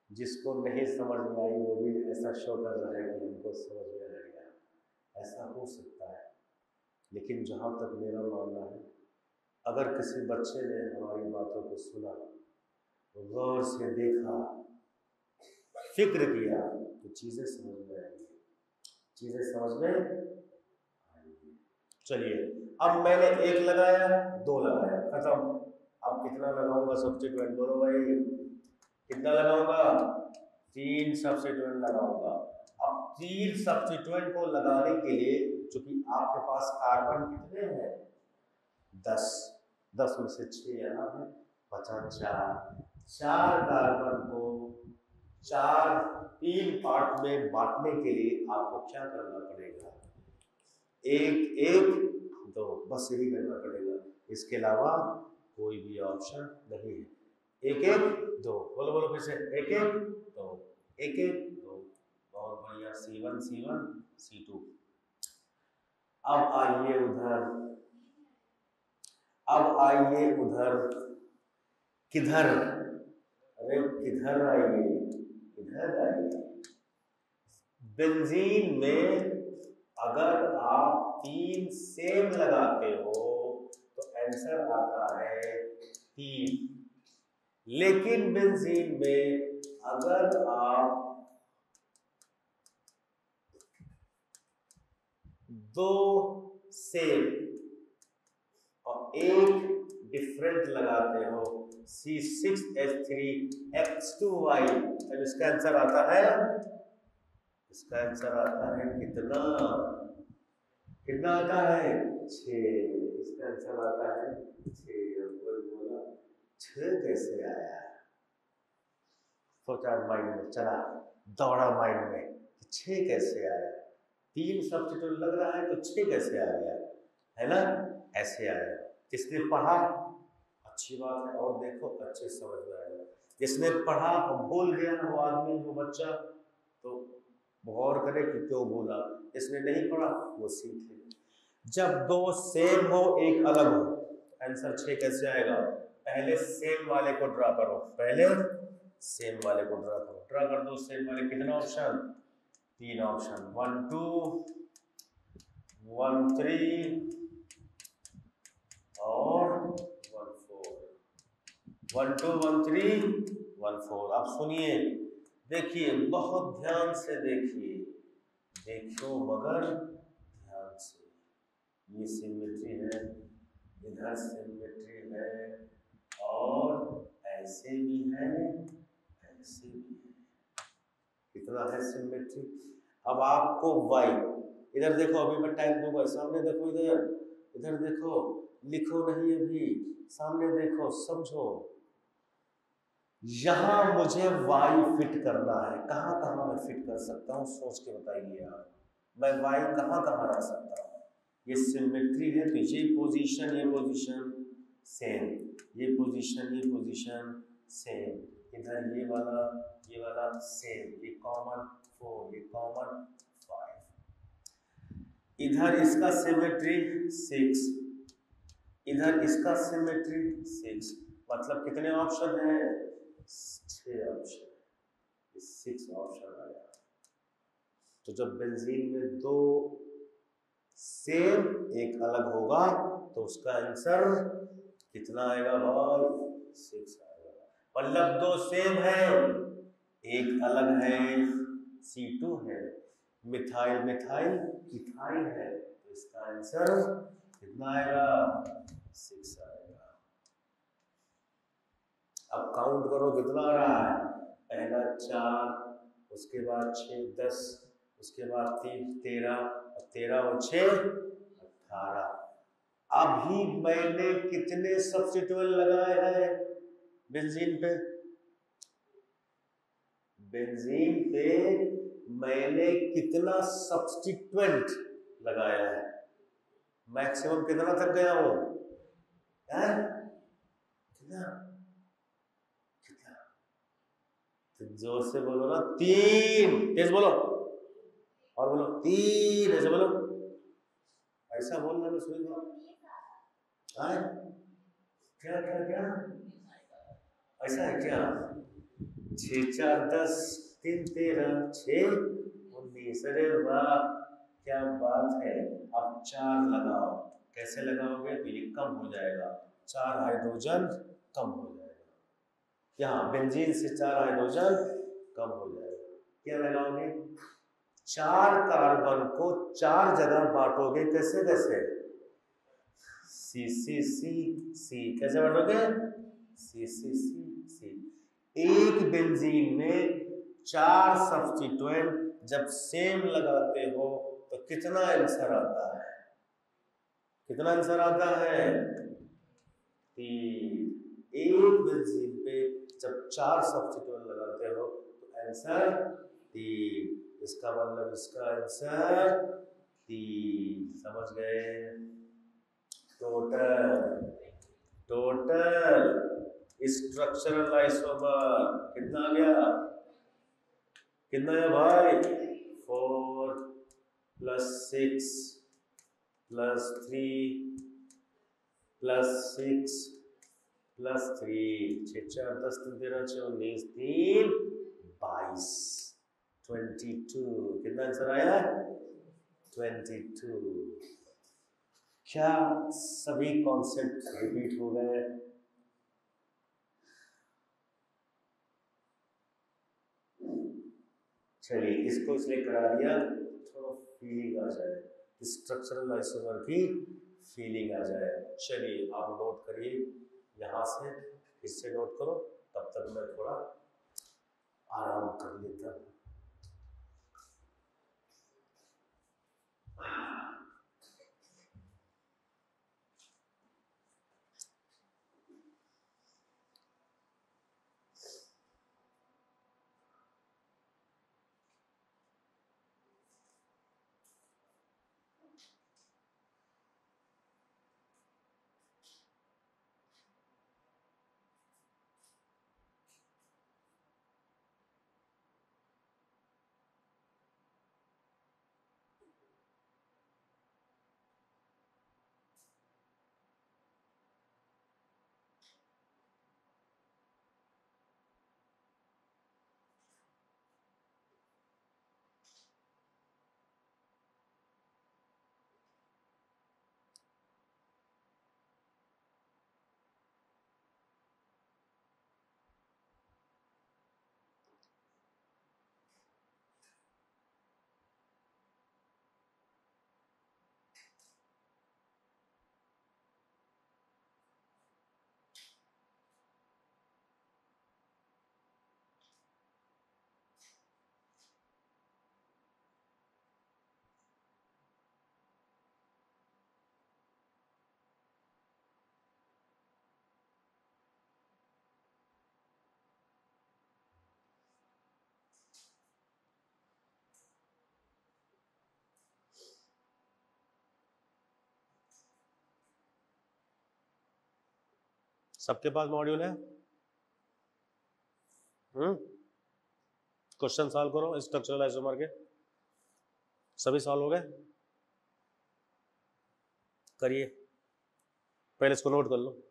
जिसको नहीं समझ में आई वो भी ऐसा शो कर रहा है कि हमको समझ में आ गया। ऐसा हो सकता है, लेकिन जहाँ तक मेरा मानना है, अगर किसी बच्चे ने हमारी बातों को सुना, गौर से देखा, फिक्र किया, तो चीजें समझ में आएंगी, चीजें समझ में आएंगी। चलिए, अब मैंने एक लगाया, दो लगाया, खत्म। अब कितना लगाऊंगा सब्स्टिट्यूएंट? बोलो भाई, कितना लगाऊंगा? 3 सब्स्टिट्यूएंट लगाऊंगा। अब 3 सब्स्टिट्यूएंट को लगाने के लिए, चूंकि आपके पास कार्बन कितने हैं? 10। 10 में से 6 यहाँ है, बचा 4। 4 कार्बन को 3 पार्ट में बांटने के लिए आपको क्या करना पड़ेगा? 1 1 2, बस यही करना पड़ेगा। इसके अलावा कोई भी ऑप्शन नहीं है। 1 1 2, बोलो बोलो फिर से, 1 1 2, 1 1 2। बहुत बढ़िया। C1 C1 C2। अब आइए उधर, अब आइए उधर। किधर? अरे किधर आइए, किधर आइए। बेंजीन में अगर आप 3 सेम लगाते हो तो आंसर आता है 3। लेकिन बेंजीन में अगर आप 2 सेम और 1 डिफरेंट लगाते हो, C6H3X2Y, तब इसका आंसर आता है, इसका आंसर आता है कितना? कितना आता है? 6। इसका आंसर आता है 6। बोला 6 कैसे आया? सोचा माइंड में, चला दौड़ा माइंड में, 6 कैसे आया? 3 सब्स्टिट्यूट लग रहा है तो 6 कैसे आ गया? है ना, ऐसे आया। किसने पढ़ा? अच्छी बात है, और देखो अच्छे समझ में आएगा। जिसने पढ़ा और भूल गया वो आदमी, वो बच्चा, तो गौर करे कि क्यों भूला। इसने नहीं पढ़ा, वो सीख ले। जब 2 सेम हो, एक अलग हो, आंसर 6 कैसे आएगा? पहले सेम वाले को ड्रा करो, पहले सेम वाले को ड्रा करो। ड्रा कर दो सेम वाले। कितना ऑप्शन? 3 ऑप्शन, 1 2 1 3 और 1 4। 1 2 1 3 1 4। अब सुनिए, देखिए, बहुत ध्यान से देखिए, देखो मगर ध्यान से। ये सिमेट्री है, इधर सिमेट्री है, और ऐसे भी है, ऐसे भी है। कितना है सिमेट्री? अब आपको y, इधर देखो, अभी मैं टाइम दूंगा, सामने देखो, इधर इधर देखो, लिखो नहीं अभी, सामने देखो, समझो। यहां मुझे y फिट करना है। कहां कहां मैं फिट कर सकता हूं? सोच के बताइए आप। मैं y कहां कहां रख सकता हूं? ये सिमेट्री है तो ये पोजीशन सेम, ये पोजीशन सेम, इधर ये वाला सेम, ये कॉमन 4, ये कॉमन 5। इधर इसका सिमेट्री 6, इधर इसका सिमेट्री 6, मतलब कितने ऑप्शन है? 6 ऑप्शन, 6 ऑप्शन आया। तो जब बेंजीन में दो सेम एक अलग होगा तो उसका आंसर कितना आएगा भाई? 6 आएगा। मतलब दो सेम है, एक अलग है, C2 है, मिथाइल मिथाइल इथाइल है, तो इसका आंसर कितना आएगा? 6 आएगा। अब काउंट करो कितना आ रहा है। पहला 4, उसके बाद 6 10, उसके बाद 3 13, 13 और 6 18। अभी मैंने कितने सब्स्टिट्यूएंट लगाए हैं बेंजीन पे? बेंजीन पे मैंने कितना सब्स्टिट्यूएंट लगाया है? मैक्सिमम कितना तक गया हूं? कितना कितना? तो जोर से बोलो ना, 3। तेज बोलो और बोलो 3, ऐसे बोलो। ऐसा बोलना मैं सुनूंगा। क्या क्या क्या? ऐसा है क्या? 6 4 10, 3 13, 6 19। अरे वाह, क्या बात है। अब 4 लगाओ। कैसे लगाओगे? तो ये कम हो जाएगा, 4 हाइड्रोजन कम हो जाएगा। यहाँ बेंजीन से 4 हाइड्रोजन कम हो जाएगा। क्या लगाओगे? 4 कार्बन को 4 जगह बांटोगे। कैसे कैसे? सी सी सी सी। कैसे बांटोगे? सी सी सी सी। एक बेंजीन में 4 सब्स्टिट्यूएंट जब सेम लगाते हो तो कितना आंसर आता है? कितना आंसर आता है? 3। एक बेंजीन पे जब 4 सब्स्टिट्यूएंट लगाते हो तो आंसर 3। इसका मतलब इसका आंसर 3। समझ गए? टोटल स्ट्रक्चरल आइसोमर कितना आ गया? कितना है भाई? 4 + 6 + 3 + 6 + 3, 6 4 10 3 13 6 19 3 22, 22। कितना आंसर आया? 22। क्या सभी कॉन्सेप्ट रिपीट हो गए? चलिए, इसको इसलिए करा दिया थोड़ा फीलिंग आ जाए, स्ट्रक्चरल आइसोमर की फीलिंग आ जाए। चलिए आप नोट करिए, यहाँ से फिर से नोट करो, तब तक मैं थोड़ा आराम कर लेता हूँ। सबके पास मॉड्यूल है? क्वेश्चन सॉल्व करो स्ट्रक्चरल आइसोमर के। सभी सॉल्व हो गए? करिए। पहले इसको नोट कर लो।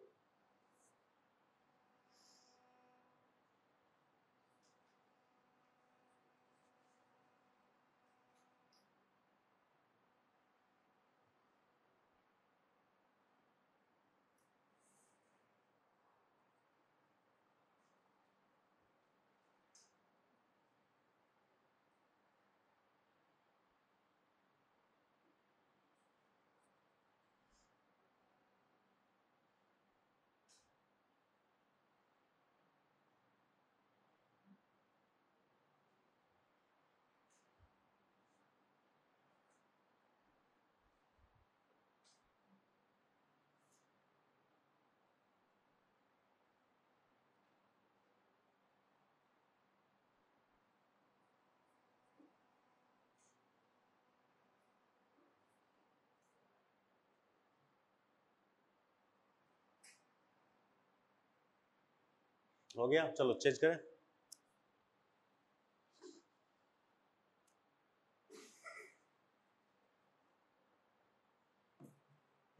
हो गया, चलो चेंज करें।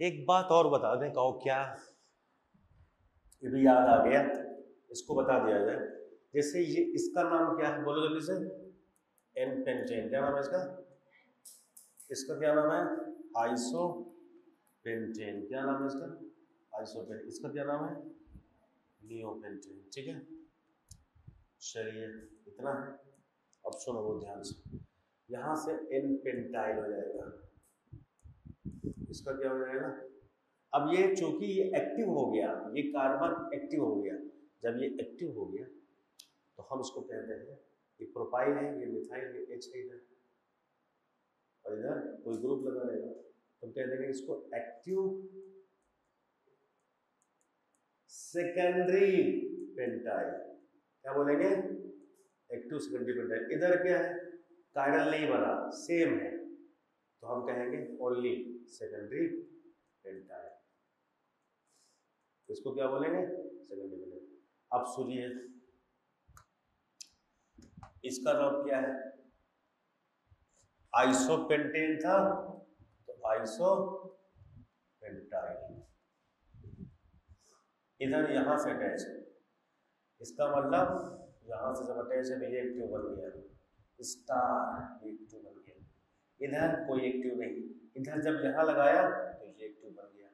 एक बात और बता दें, कहो क्या, ये भी याद आ गया, इसको बता दिया जाए। जैसे ये इसका नाम क्या है, बोलो जल्दी से। एन पेंटेन, क्या नाम है इसका? इसका क्या नाम है? Iso pentane. क्या नाम है इसका? Iso pentane. इसका क्या नाम है? Neo pentane. ठीक है, चलिए इतना है। अब सुनो वो ध्यान से, यहां से एन पेंटाइल हो जाएगा, इसका क्या हो जाएगा? अब ये चूंकि ये एक्टिव हो गया, ये कार्बन एक्टिव हो गया, जब ये एक्टिव हो गया तो हम इसको कहते हैं, ये प्रोपाइल है, ये मिथाइल, ये एच है इधर, और इधर कोई ग्रुप लगा रहेगा तो कह देंगे इसको एक्टिव सेकेंडरी पेंटाइल। क्या बोलेंगे? Active secondary pentyl. इधर क्या है? कायरल नहीं बना, सेम है, तो हम कहेंगे ओनली सेकेंडरी पेंटाइल। इसको क्या बोलेंगे? Secondary pentyl. अब सुनिए, इसका नाम क्या है? आइसोपेंटेन था, तो आइसोपेंटाइल। इधर यहां से अटैच है, इसका मतलब यहां से जब अटैच है तो ये एक्टिव बन गया, स्टार, ये एक्टिव बन गया। इधर कोई एक्टिव नहीं, इधर जब यहां लगाया तो ये एक्टिव बन गया।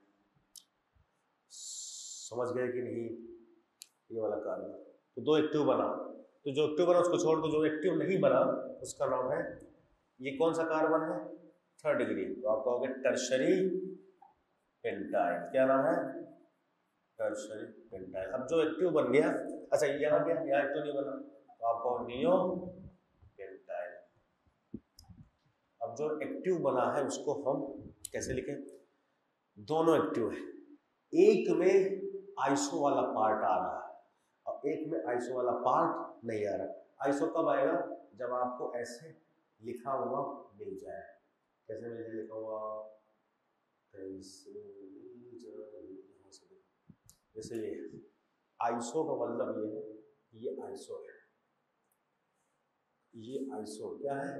समझ गए कि नहीं? ये वाला कार्बन, तो दो एक्टिव बना, तो जो एक्टिव बना उसको छोड़ दो, जो एक्टिव नहीं बना उसका नाम है, ये कौन सा कार्बन है? थर्ड डिग्री, तो आप कहोगे टर्शरी पेंटाइल। क्या नाम है? Tertiary pentyl. अब जो एक्टिव बन गया, अच्छा यहाँ क्या, यहाँ एक्टिव नहीं बना, तो आप कहो नियो पेंटाइल। अब जो एक्टिव बना है उसको हम कैसे लिखें? दोनों एक्टिव है, एक में आइसो वाला पार्ट आ रहा है और एक में आइसो वाला पार्ट नहीं आ रहा। आइसो कब आएगा? जब आपको ऐसे लिखा हुआ मिल जाए। कैसे मिल जाए लिखा हुआ? कैसे मिल जाए? जैसे ये आइसो का मतलब ये है, ये आइसो है, ये आइसो क्या है?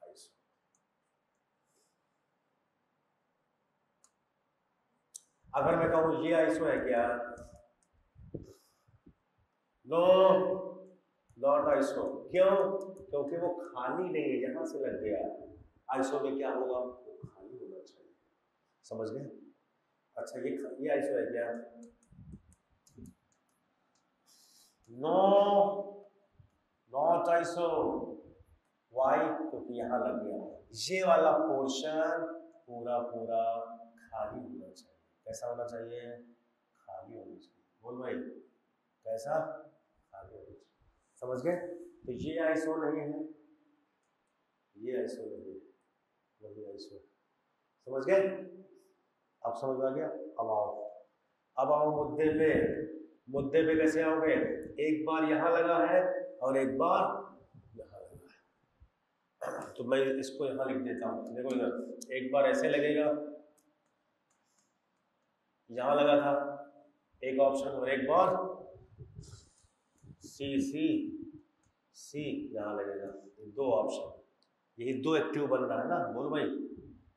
आइसो। अगर मैं कहूं ये आइसो है क्या? No, not iso. क्यों? क्योंकि वो खाली नहीं है, यहां से लग गया। आइसो में क्या होगा? वो खाली होना चाहिए। समझ गए? अच्छा ये आइसो है क्या? No, not iso. वाई? क्योंकि यहां लग गया। ये वाला पोर्शन पूरा पूरा खाली होना चाहिए। कैसा होना चाहिए? खाली होना चाहिए। बोल भाई, कैसा? खाली होना चाहिए। समझ गए? तो ये आइसो नहीं है, ये आइसो नहीं है, वही आइसो है। समझ गए? अब समझ में आ गया? अब आओ मुद्दे पे। मुद्दे पे कैसे आओगे? एक बार यहां लगा है और एक बार यहां लगा है, तो मैं इसको यहां लिख देता हूं। देखो इधर एक बार ऐसे लगेगा, यहां लगा था एक ऑप्शन, और एक बार सी सी सी यहां लगेगा। दो ऑप्शन, यही दो एक्टिव बन रहा है ना। बोल भाई,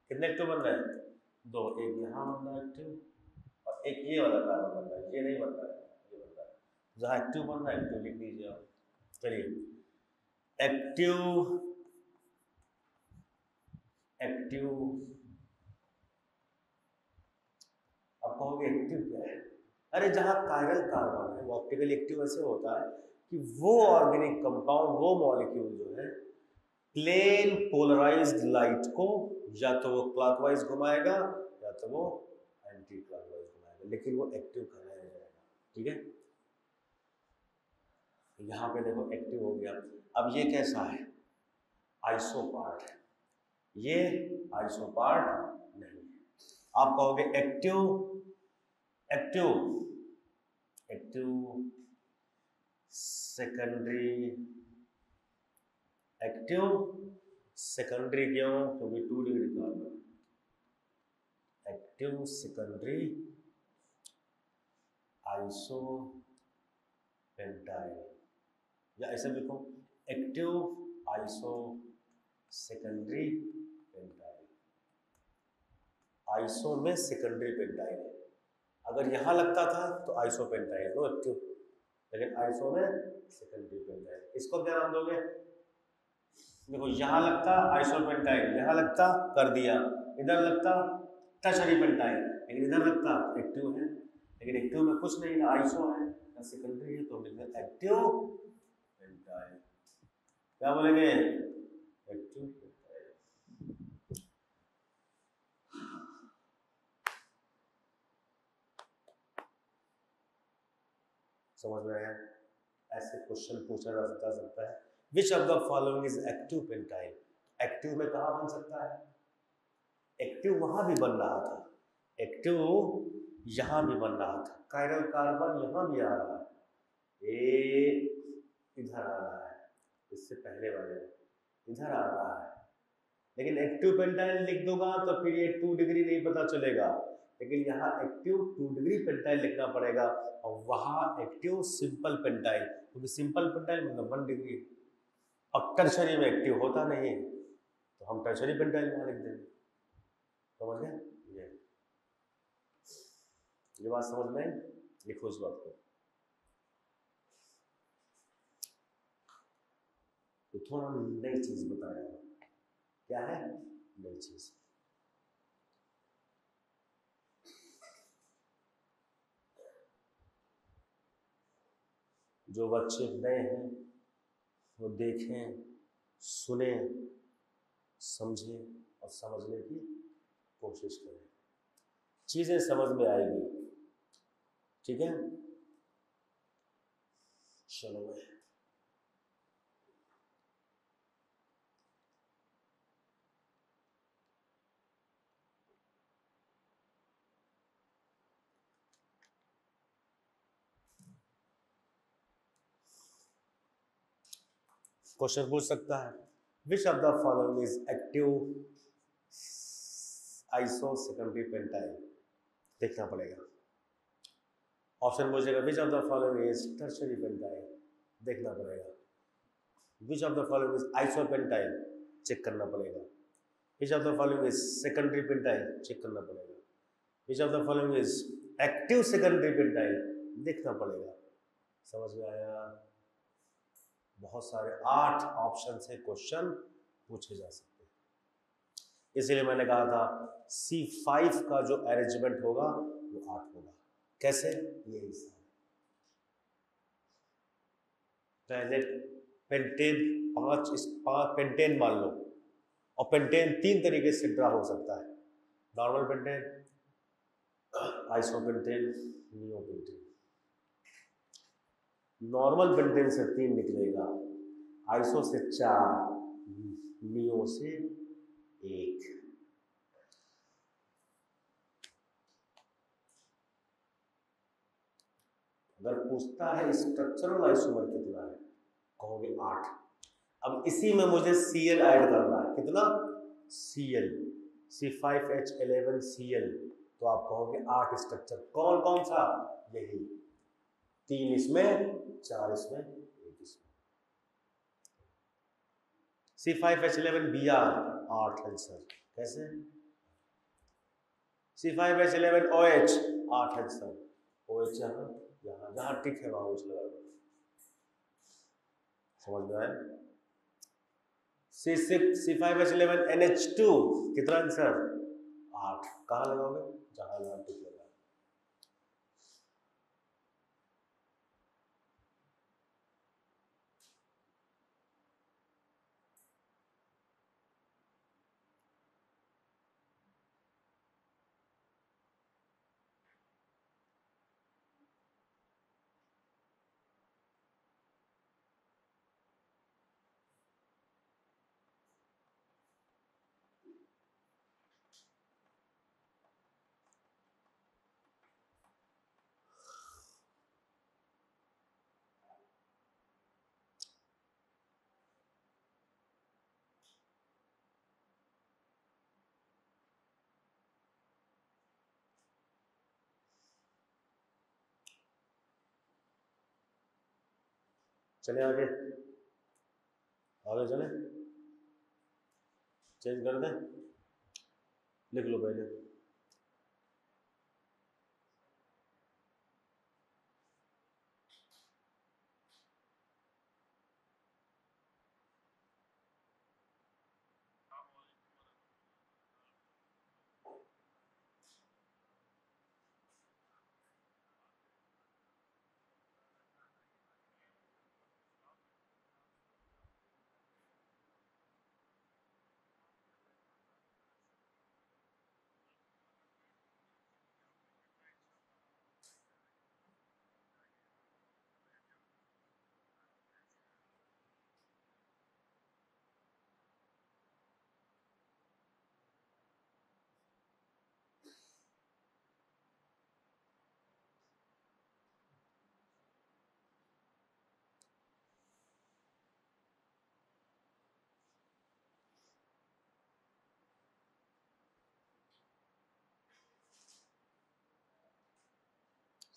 कितने एक्टिव बन रहे हैं? दो। एक यहां बन रहा है एक्टिव और एक ये वाला कार्बन बन रहा है, ये नहीं बन रहा है, ये बन रहा है। जहाँ एक्टिव बन रहा है एक्टिव लिख दीजिए आप। चलिए एक्टिव, एक्टिव, अब कहोगे एक्टिव क्या है? अरे जहाँ कायरल कार्बन है वो ऑप्टिकली एक्टिव ऐसे होता है कि वो ऑर्गेनिक कंपाउंड, वो मॉलिक्यूल जो है प्लेन पोलराइज्ड लाइट को या तो वो क्लॉकवाइज घुमाएगा या तो वो एंटी क्लॉकवाइज घुमाएगा, लेकिन वो एक्टिव कहलाया जाएगा। ठीक है, यहाँ पे देखो एक्टिव हो गया। अब ये कैसा है? आइसोपार्ट है, ये आइसोपार्ट नहीं है। आप कहोगे active, active, active secondary, active secondary क्यों? क्योंकि 2 degree carbon. Active secondary isopentyl, या ऐसे लिखो active iso secondary pentyl. Iso में सेकेंडरी पेंटाइल है, अगर यहां लगता था तो आइसोपेंटाइल नो एक्टिव, लेकिन आइसो में सेकेंडरी पेंटाइल। इसको क्या नाम दोगे? देखो यहां लगता आइसोपेंटाइल, यहां लगता कर दिया, इधर लगता टर्शरी पेंटाइल, लेकिन इधर लगता एक्टिव है, लेकिन एक्टिव में कुछ नहीं, ना आइसो है ना सेकेंडरी है, तो एक्टिव पेंटाइल। क्या बोलेंगे? Active pentyl. समझ में आया? ऐसे क्वेश्चन पूछा जा सकता है। Which of the following is active pentyl? Active में कहाँ बन सकता है? एक्टिव वहां भी बन रहा था, एक्टिव यहां भी बन रहा था, कायरल कार्बन यहां भी आ रहा है, इधर आ रहा है, इससे पहले वाले इधर आ रहा है, लेकिन एक्टिव पेंटाइल लिख दूंगा तो फिर ये 2 डिग्री नहीं पता चलेगा, लेकिन यहाँ एक्टिव 2 डिग्री पेंटाइल लिखना पड़ेगा, और वहां एक्टिव सिंपल पेंटाइल, क्योंकि सिंपल पेंटाइल मतलब 1 डिग्री, और टर्शरी में एक्टिव होता नहीं है, तो हम टर्शरी पेंटाइल वहां लिख देंगे। समझ गए? ये बात समझ में? लिखो इस बात को। तो थोड़ा नई चीज बताया, क्या है नई चीज? जो बच्चे नए हैं वो देखें, सुने, समझें और समझने की कोशिश करें, चीजें समझ में आएगी। ठीक है, चलो भाई। क्वेश्चन पूछ सकता है, which of the following is active iso secondary pentyl? देखना पड़ेगा। ऑप्शन पूछेगा which of the following is tertiary pentyl, देखना पड़ेगा। Which of the following is isopentyl, check करना पड़ेगा। Which of the following is secondary pentyl, check करना पड़ेगा। Which of the following is active secondary pentyl, देखना पड़ेगा। समझ में आया? बहुत सारे 8 ऑप्शन से क्वेश्चन पूछे जा सकते हैं, इसलिए मैंने कहा था C5 का जो अरेंजमेंट होगा वो 8 होगा। कैसे? ये हिसाब पहले पेंटेन 5 पेंटेन मान लो, और पेंटेन 3 तरीके से ड्रा हो सकता है, normal pentane, isopentane, neopentane. Normal pentane से 3 निकलेगा, आइसो से 4, नियो से 1। अगर पूछता है स्ट्रक्चरल आइसोमर कितना है, कहोगे 8। अब इसी में मुझे Cl ऐड करना है, कितना? Cl, C5H11Cl, तो आप कहोगे 8 स्ट्रक्चर। कौन कौन सा? यही 3 इसमें, 4 इसमें, 1 इसमें। C5H11Br 8 answer. कैसे? C5H11OH 8 है सर, OH यहाँ, यहाँ जहाँ टिक है वहाँ OH लगा दो। समझ में आया? C5H11 NH2 कितना आंसर? 8। कहाँ लगाओगे? जहाँ जहाँ टिक लगा। चले आगे, आगे चले, चेंज कर दें, लिख लो पहले।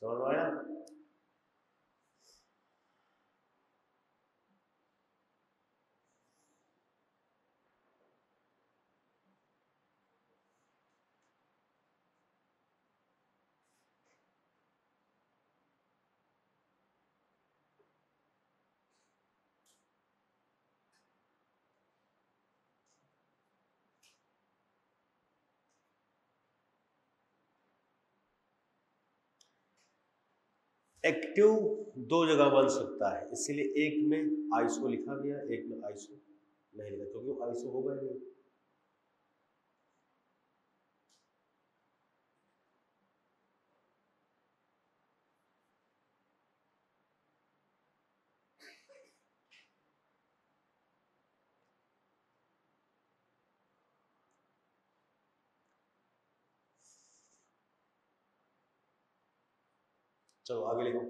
समझ में आया? एक्टिव दो जगह बन सकता है, इसीलिए एक में आइसो लिखा गया, एक में आइसो नहीं लिखा, क्योंकि आइसो होगा ही नहीं। चलो आगे लिखो।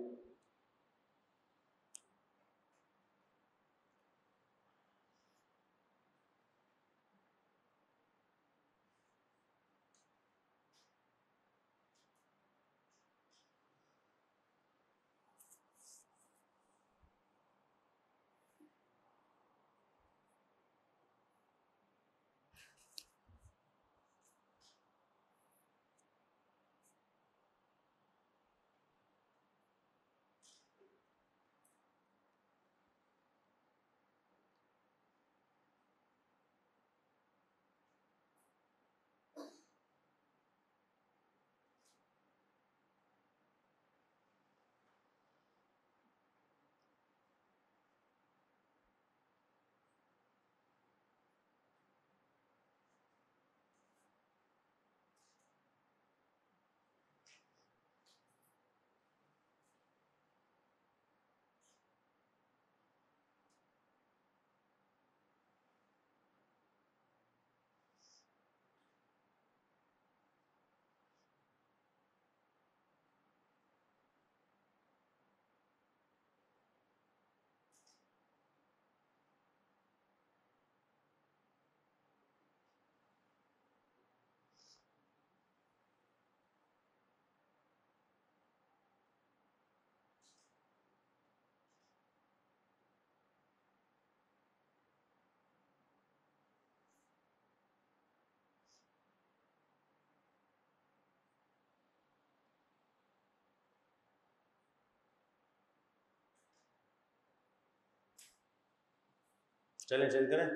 चलें चेंज करें।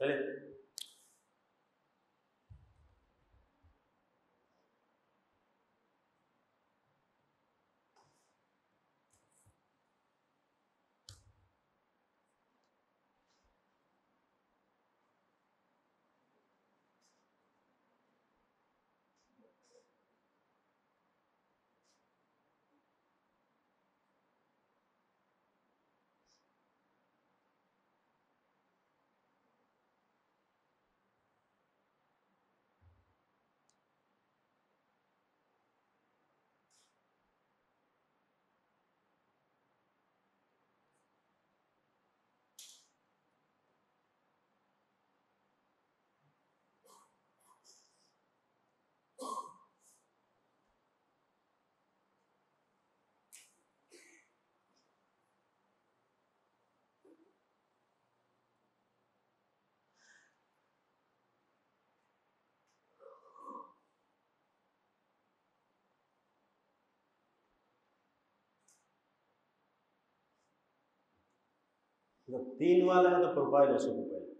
चले जब 3 वाला है तो प्रोपाइल ऐसे प्रोपाइल,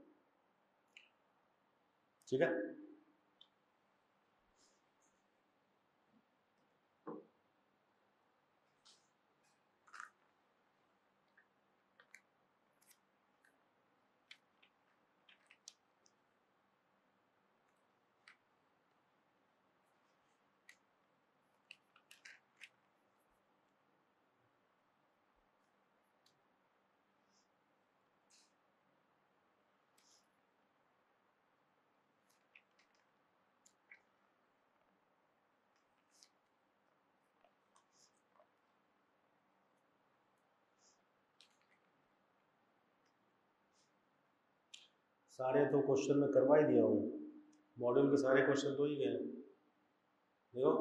ठीक है। सारे तो क्वेश्चन में करवा ही दिया हूँ, मॉड्यूल के सारे क्वेश्चन तो ही गए देखो।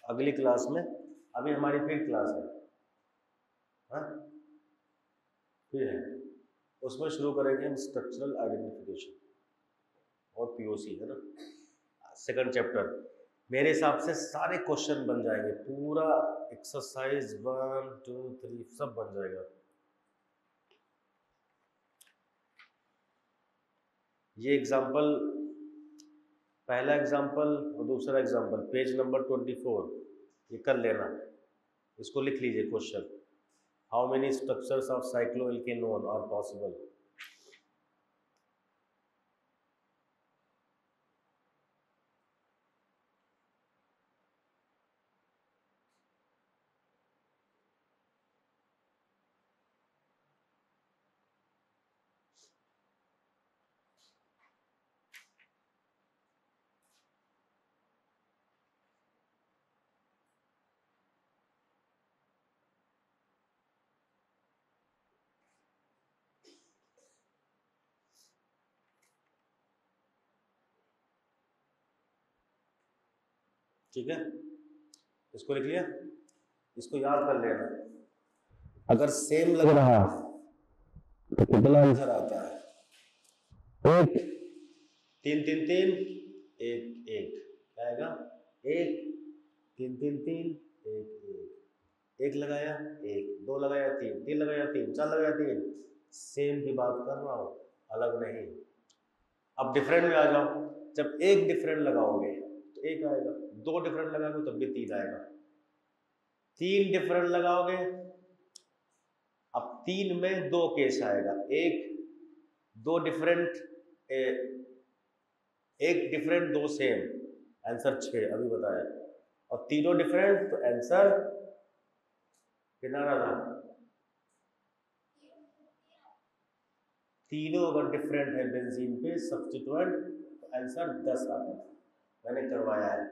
अगली क्लास में, अभी हमारी फिर क्लास है, हाँ फिर है, उसमें शुरू करेंगे हम स्ट्रक्चरल आइडेंटिफिकेशन और पीओसी, है ना, सेकंड चैप्टर। मेरे हिसाब से सारे क्वेश्चन बन जाएंगे, पूरा एक्सरसाइज 1 2 3 सब बन जाएगा। ये एग्जाम्पल, पहला एग्जाम्पल और दूसरा एग्जाम्पल, पेज नंबर 24, ये कर लेना, इसको लिख लीजिए question. How many structures of cycloalkanone are possible. ठीक है, इसको लिख लिया, इसको याद कर लेना। अगर सेम लग रहा तो कितना आंसर आता है? एक 3 3 3 1 1 क्या आएगा? 1 3 3 3 1 1 1 लगाया 1 2 लगाया 3 3 लगाया 3 4 लगाया 3। सेम की बात कर रहा हूं, अलग नहीं। अब डिफरेंट में आ जाओ, जब एक डिफरेंट लगाओगे तो 1 आएगा, 2 डिफरेंट लगाओगे तब भी 3 आएगा, 3 डिफरेंट लगाओगे, अब 3 में 2 केस आएगा, एक 2 डिफरेंट, एक डिफरेंट 2 सेम, आंसर 6 अभी बताया, और तीनों डिफरेंट तो आंसर कितना रहा? तीनों अगर डिफरेंट है बेंजीन पे सब्स्टिट्यूएंट तो आंसर 10 आता है। मैंने करवाया है।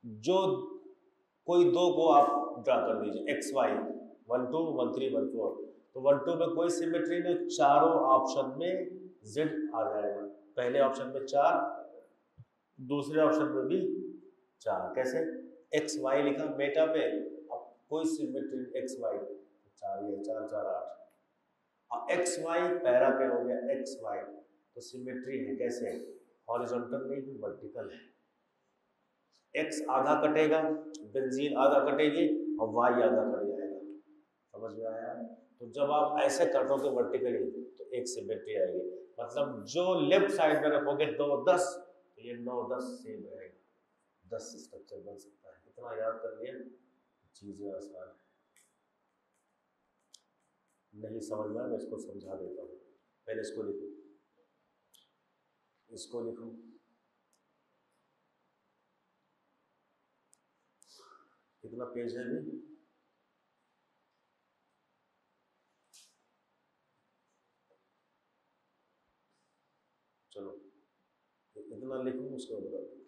जो कोई दो को आप ड्रा कर दीजिए एक्स वाई 1 2 1 3 1 4, तो 1 2 में कोई सिमेट्री नहीं, चारों ऑप्शन में जेड आ जाएगा। पहले ऑप्शन में 4, दूसरे ऑप्शन में भी 4। कैसे? एक्स वाई लिखा बेटा पे, अब कोई सिमेट्री एक्स वाई 4, ये 4 4 8, और एक्स वाई पैरा पे हो गया एक्स वाई, तो सिमेट्री है। कैसे? हॉरिजॉन्टल नहीं, वर्टिकल है। एक्स आधा कटेगा, बेंजीन आधा कटेगी और वाई आधा कट जाएगा। समझ में आया? तो जब आप ऐसे कटोगे वर्टिकली तो एक सिमेट्री आएगी। मतलब जो लेफ्ट साइड में रखोगे 2 10, तो ये 9 10 सेम रहेगा। 10 स्ट्रक्चर बन सकता है। इतना याद कर लिया, चीजें आसान है। नहीं समझ में, मैं इसको समझा देता हूँ। पहले इसको लिखो, इसको लिखो। कितना पेज है अभी? चलो इतना लिखो, उसको बता दो।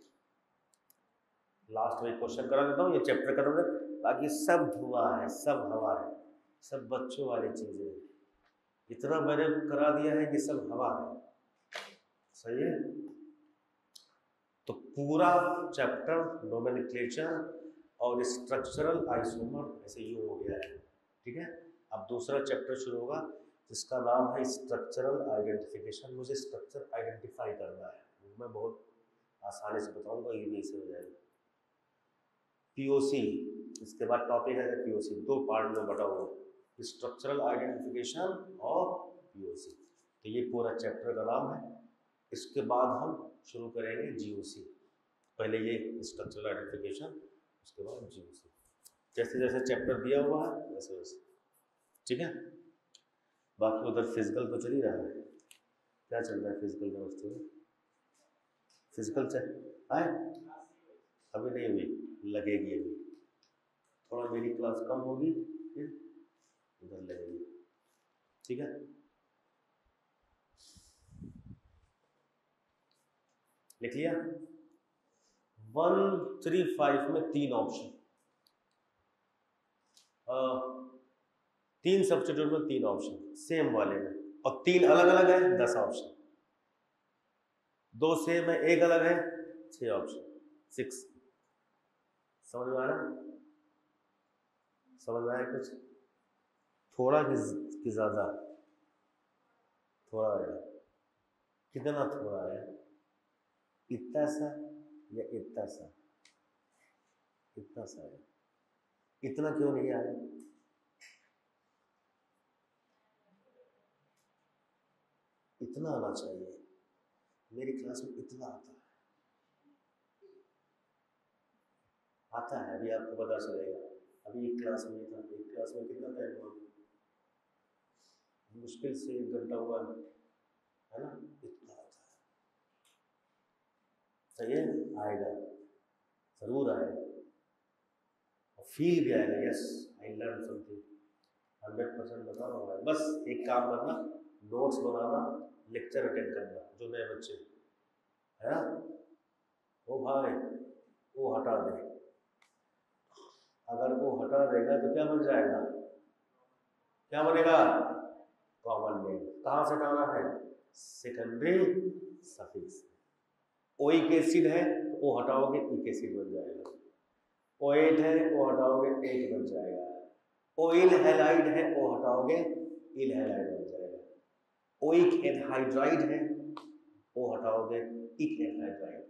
लास्ट में क्वेश्चन करा देता हूँ, ये चैप्टर खत्म है। बाकी सब धुआं है, सब हवा है, सब बच्चों वाली चीजें हैं। इतना मैंने करा दिया है कि सब हवा है। सही है? तो पूरा चैप्टर नोमेनक्लेचर और स्ट्रक्चरल आइसोमर ऐसे ही हो गया है। ठीक है? अब दूसरा चैप्टर शुरू होगा जिसका नाम है स्ट्रक्चरल आइडेंटिफिकेशन। मुझे स्ट्रक्चर आइडेंटिफाई करना है, मैं बहुत आसानी से बताऊंगा, ये भी इसे हो जाएगा। पीओसी, इसके बाद टॉपिक है पीओसी, 2 पार्ट में बटा हुआ, स्ट्रक्चरल आइडेंटिफिकेशन और पीओसी। तो ये पूरा चैप्टर का नाम है। इसके बाद हम शुरू करेंगे जीओसी। पहले ये स्ट्रक्चरल आइडेंटिफिकेशन, उसके बाद जीओसी, जैसे जैसे चैप्टर दिया हुआ है वैसे वैसे। ठीक है? बाकी उधर फिजिकल तो चल ही रहा है। क्या चल रहा है फिजिकल व्यवस्था में? फिजिकल चल आए अभी नहीं हुई, लगेगी अभी। थोड़ा मेरी क्लास कम होगी फिर उधर लगेगी। ठीक है? लिख लिया? 135 में 3 ऑप्शन, 3 सब्स्टिट्यूट में 3 ऑप्शन सेम वाले में, और 3 अलग अलग है 10 ऑप्शन, 2 सेम है 1 अलग है 6 ऑप्शन, 6। समझ में आ रहा? समझ में आया कुछ? थोड़ा कि ज्यादा? थोड़ा आया। कितना थोड़ा आया? इतना सा या इतना सा? इतना सा है। इतना क्यों नहीं आया? इतना आना चाहिए। मेरी क्लास में इतना आता है, आता है। अभी आपको पता चलेगा। अभी एक क्लास में था, एक क्लास में कितना टाइम हुआ? मुश्किल से 1 घंटा हुआ है ना? इतना आता है। सही है? आएगा, जरूर आएगा, और फील भी आएगा। यस आई लर्न समथिंग, 100% बता रहा हूँ। बस एक काम करना, नोट्स बनाना, लेक्चर अटेंड करना। जो नए बच्चे है ना, वो भाई वो हटा दे। अगर वो हटा देगा तो क्या बन जाएगा? क्या बनेगा? Common name. कहाँ से हटाना है? Secondary suffix. ओइक एसिड है तो ओ हटाओगे इक एसिड बन जाएगा। ओएट है ओ हटाओगे एट बन जाएगा। ओइल हैलाइड है ओ हटाओगे इल हैलाइड बन जाएगा। ओइक एनहाइड्राइड है ओ हटाओगे इक एनहाइड्राइड।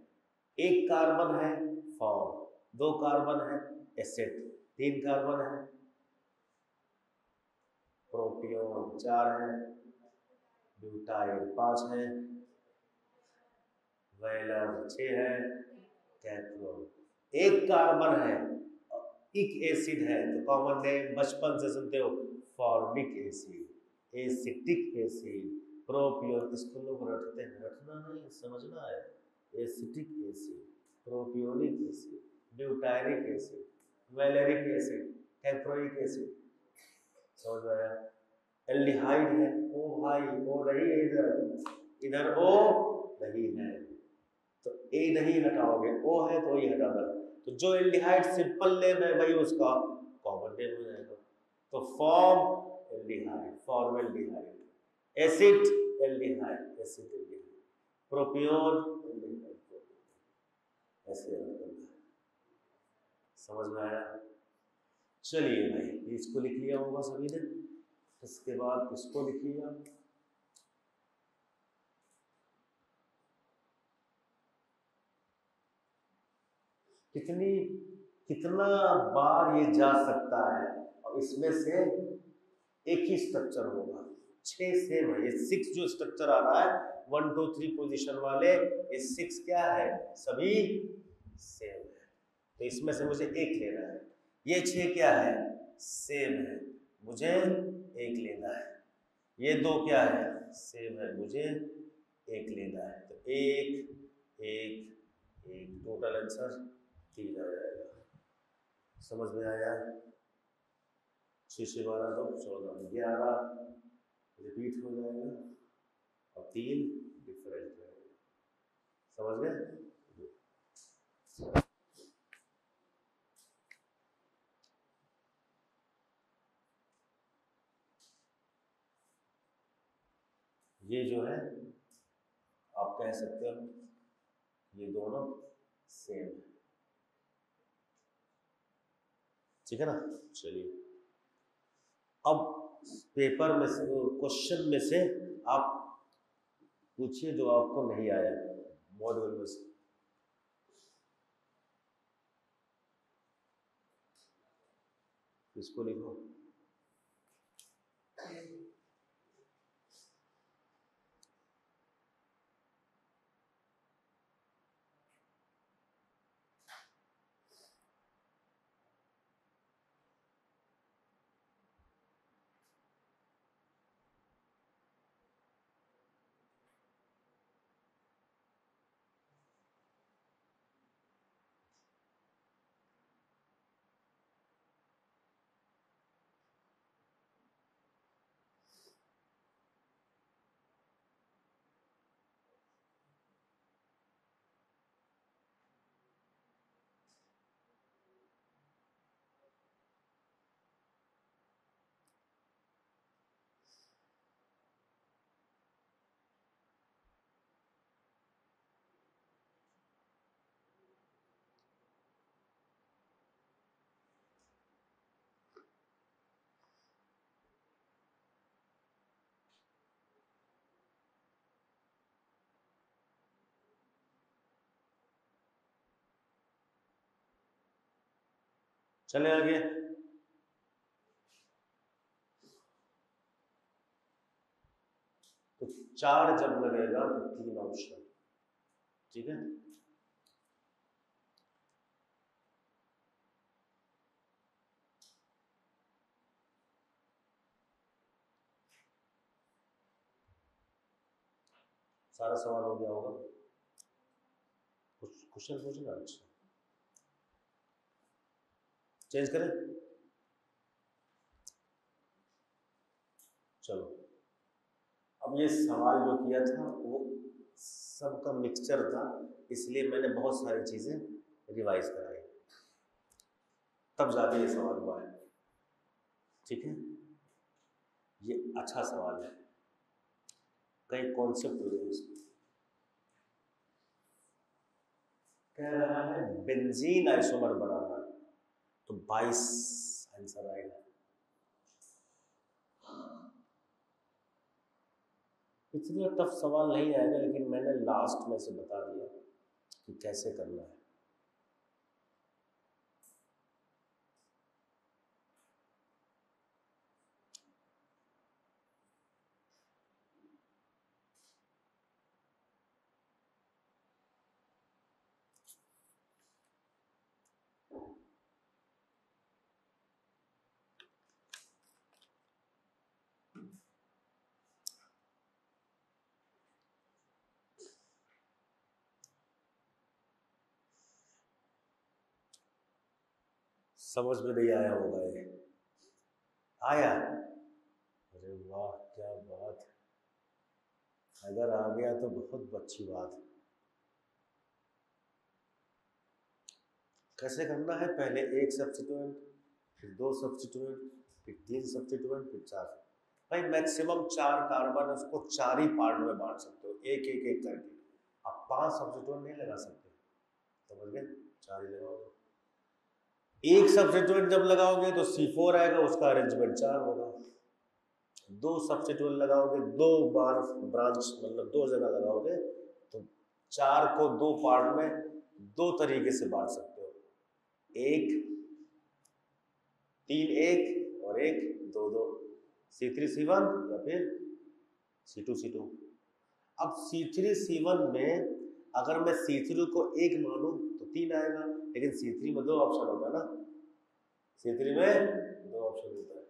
1 कार्बन है फॉर्म, 2 कार्बन है एसिड, 3 कार्बन है प्रोपियोन, 4 है ब्यूटाइल, 5 है वेलर, 6 है कैप्रोन। 1 कार्बन है, इक एसिड है, तो कॉमन नेम बचपन से सुनते हो formic acid, acetic acid, propion. इसको लोग रटते हैं, रटना नहीं समझना है। Acetic acid, propionic acid, butyric acid, valeric acid, caproic acid. समझ आया? एल्डिहाइड है, ओ भाई ओ नहीं है, इधर इधर ओ नहीं है, तो ए नहीं हटाओगे, ओ है तो ये हटा दो, तो जो एल्डिहाइड सिंपल नेम है भाई उसका कॉमन नेम हो जाएगा। तो form aldehyde, formaldehyde, acid aldehyde, acid aldehyde, propion aldehyde, ऐसे याद करना है। समझ में आया? चलिए भाई, इसको लिख लिया होगा सभी ने, इसके बाद इसको लिख लिया। कितनी कितना बार ये जा सकता है, और इसमें से एक ही स्ट्रक्चर होगा, 6 सेम है, ये 6 जो स्ट्रक्चर आ रहा है 1 2 3 पोजीशन वाले, ये 6 क्या है, सभी सेम है, तो इसमें से मुझे एक लेना है। ये 6 क्या है, सेम है, मुझे एक लेना है। ये 2 क्या है, सेम है, मुझे एक लेना है, तो एक एक एक, टोटल आंसर 3 आ जाएगा। समझ में आया? 6 से 12 तो 14, 11 रिपीट हो जाएगा और 3 डिफरेंट रहेगा। समझ गए? ये जो है आप कह सकते हो ये दोनों सेम है, ठीक है ना? चलिए, अब पेपर में से, क्वेश्चन में से आप पूछिए जो आपको नहीं आया मॉड्यूल में से। इसको लिखो। चले आगे। तो 4 जब लगेगा तो 3 ऑप्शन, ठीक है? सारा सवाल हो गया होगा? कुछ क्वेश्चन पूछना? अच्छा, चेंज करें? चलो, अब ये सवाल जो किया था वो सबका मिक्सचर था, इसलिए मैंने बहुत सारी चीजें रिवाइज कराई, तब जाके ये सवाल हुआ है, ठीक है? ये अच्छा सवाल है, कई कॉन्सेप्ट हुए इसमें। कह रहा है बेंजीन आइसोमर बनाना, तो 22 आंसर आएगा। इतना टफ सवाल नहीं आएगा, लेकिन मैंने लास्ट में से बता दिया कि कैसे करना है। समझ में नहीं आया होगा ये? आया? अरे वाह क्या बात, अगर आ गया तो बहुत अच्छी बात है। कैसे करना है, पहले एक सब्स्टिट्यूएंट, फिर दो सब्स्टिट्यूएंट, फिर तीन सब्स्टिट्यूएंट, फिर चार। भाई मैक्सिमम 4 कार्बन, उसको 4 ही पार्ट में बांट सकते हो, एक एक एक करके। अब 5 सब्स्टिट्यूएंट नहीं लगा सकते, समझ गए, 4 ही लगाओगे। एक सब्स्टिट्यूएंट जब लगाओगे तो C4 आएगा, उसका अरेंजमेंट 4 होगा। 2 सब्स्टिट्यूएंट लगाओगे, 2 बार ब्रांच मतलब 2 जगह लगाओगे, तो 4 को 2 पार्ट में 2 तरीके से बांट सकते हो, एक 3 1 और एक 2 2, C3 C1 या फिर C2 C2। अब C3 C1 में अगर मैं C3 को 1 मानूं तो 3 आएगा, लेकिन C3 में 2 ऑप्शन होता है ना, C3 में 2 ऑप्शन होता है,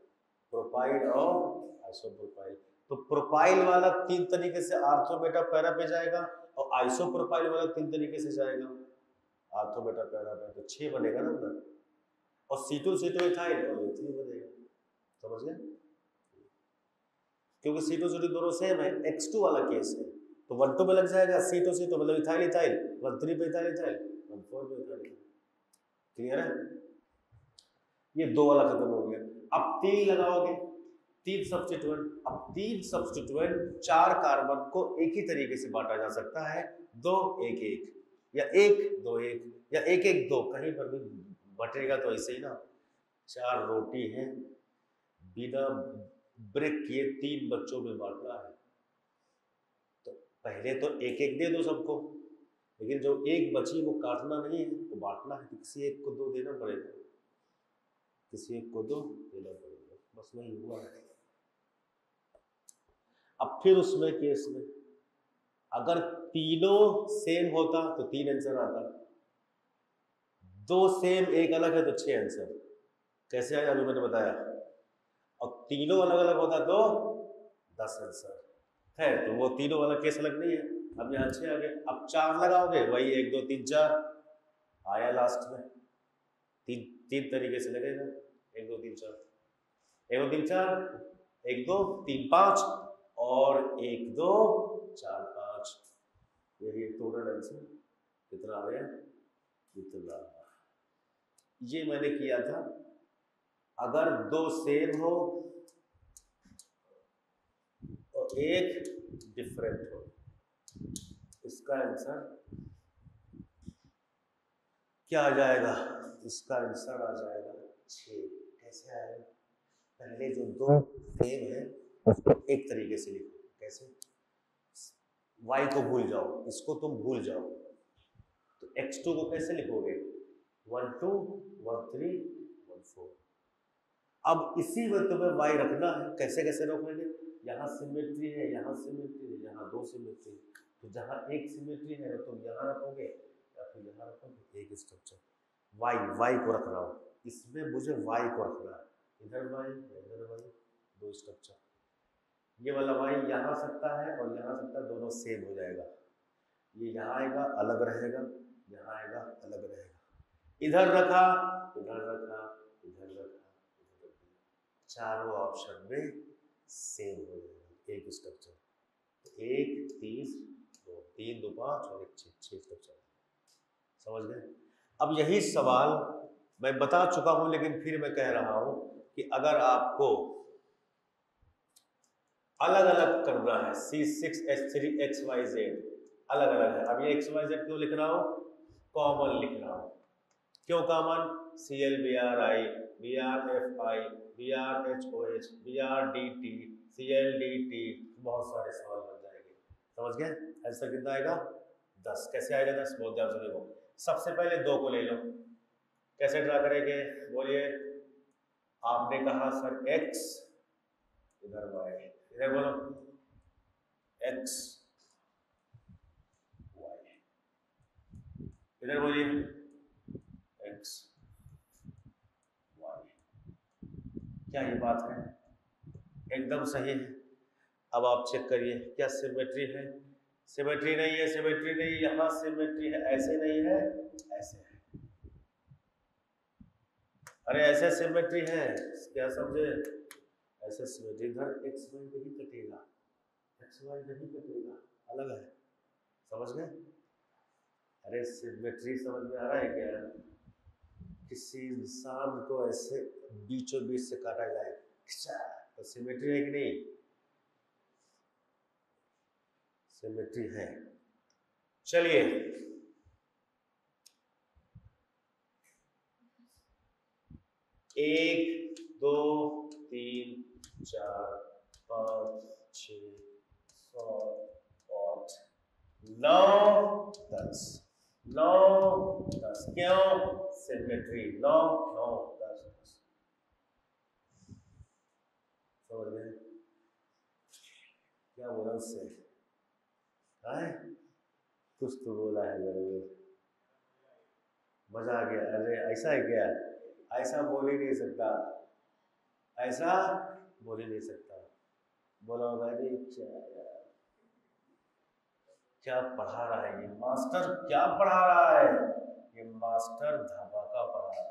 प्रोपाइल और आइसोप्रोपाइल। तो प्रोपाइल वाला 3 तरीके से आर्थो बेटा पैरा पे जाएगा, और आइसोप्रोपाइल वाला 3 तरीके से जाएगा आर्थो बेटा पैरा पे, तो 6 बनेगा ना उधर, और C2 C2 इथाइल और 3 बनेगा, समझ गए, क्योंकि C2 C2 दोनों सेम है। X2 वाला केस है तो 1 2 पे लग जाएगा, C2 C2 मतलब इथाइल इथाइल, 1 3 पे इथाइल इथाइल, 1 4 पे इथाइल। क्लियर है, ये 2 वाला खत्म हो गया। अब 3 लगाओगे, 3 सब्स्टिट्यूएंट। अब 3 सब्स्टिट्यूएंट 4 कार्बन को एक ही तरीके से बांटा जा सकता है, 2 1 1 या 1 2 1 या 1 1 2, कहीं पर भी बटेगा तो ऐसे ही ना। 4 रोटी है, बिना ब्रेक किए 3 बच्चों में बांटना है, तो पहले तो 1 1 दे दो सबको, लेकिन जो एक बची वो काटना नहीं है, वो बांटना है, तो किसी एक को 2 देना पड़ेगा, किसी एक को 2 देना पड़ेगा, बस वही हुआ है। अब फिर उसमें केस में अगर तीनों सेम होता तो 3 आंसर आता, 2 सेम एक अलग है तो 6 आंसर। कैसे आया अभी मैंने बताया, और तीनों अलग अलग होता तो 10 आंसर है, तो वो तीनों वाला केस अलग नहीं है। अब यहाँ 6 आ गए, अब 4 लगाओगे, वही 1 2 3 4 आया लास्ट में, 3 तरीके से लगेगा, 1 2 3 4, 1 2 3 4, 1 2 3 5 और 1 2 4 5, यही टोटल आंसर कितना आ गया, इतना। ये मैंने किया था, अगर 2 सेम हो और एक डिफरेंट हो, इसका आंसर क्या आ जाएगा, इसका आंसर आ जाएगा 6। कैसे आएगा, पहले जो 2 सेम है उसको एक तरीके से लिखो, कैसे, y को भूल जाओ, इसको तुम भूल जाओ, तो x2 को कैसे लिखोगे, 1 2 1 3 1 4। अब इसी में तुम्हें y रखना है, कैसे कैसे रखोगे, यहाँ सिमेट्री है, यहाँ सिमेट्री है, यहाँ 2 सिमेट्री, तो जहाँ एक सिमेट्री है तुम यहाँ रखोगे या फिर यहाँ रखोगे, एक स्ट्रक्चर y को रख रहा हूँ, इसमें मुझे y को रखना है, इधर y इधर y, 2 स्ट्रक्चर, ये वाला y यहाँ सकता है और यहाँ सकता है, दोनों सेम हो जाएगा, ये यहाँ आएगा अलग रहेगा, यहाँ आएगा अलग रहेगा, इधर रखा इधर रखा इधर रखा, चारों ऑप्शन में सेम हो जाएगा, एक स्ट्रक्चर, तो 1 3 2 3 2 5 और 1 6 स्ट्रक्चर, समझ गए। अब यही सवाल मैं बता चुका हूं, लेकिन फिर मैं कह रहा हूं कि अगर आपको अलग अलग करना है, C6H3XYZ अलग अलग है, अब ये XYZ क्यों लिख रहा हूं, कॉमन लिख रहा हूं, क्यों common, ClBrI BrFI BrHOH BrDT ClDT, बहुत सारे सवाल बन जाएंगे, समझ गए। आंसर कितना आएगा, 10। कैसे आएगा 10, बहुत ध्यान से देखो। सबसे पहले 2 को ले लो, कैसे ड्रा करेंगे बोलिए, आपने कहा सर x, इधर y, इधर बोलो x y, इधर बोलिए x y, क्या ये बात है, एकदम सही है। अब आप चेक करिए क्या सिमेट्री है, सिमेट्री नहीं है, सिमेट्री नहीं, यहां सिमेट्री है, ऐसे नहीं है, ऐसे है, अरे ऐसे सिमेट्री है, क्या समझे, ऐसे सिमेट्री इधर एक्स वाई नहीं कटेगा, एक्स वाई नहीं कटेगा, अलग है, समझ गए? अरे सिमेट्री समझ में आ रहा है क्या? किसी इंसान को ऐसे बीचों बीच से काटा जाए तो सिमेट्री है कि नहीं? सिमेट्री है। चलिए, 1 2 3 4 5 6 7 8 9 10 9 10 क्यों? सिमेट्री 9 9 10 10। समझ गए क्या बोला उससे? है कुछ तो बोला है जरूर, मजा आ गया। अरे ऐसा है क्या? ऐसा बोल ही नहीं सकता, ऐसा बोल ही नहीं सकता। बोला होगा अरे क्या पढ़ा रहा है ये मास्टर, क्या पढ़ा रहा है ये मास्टर, धमाका पढ़ा रहा है।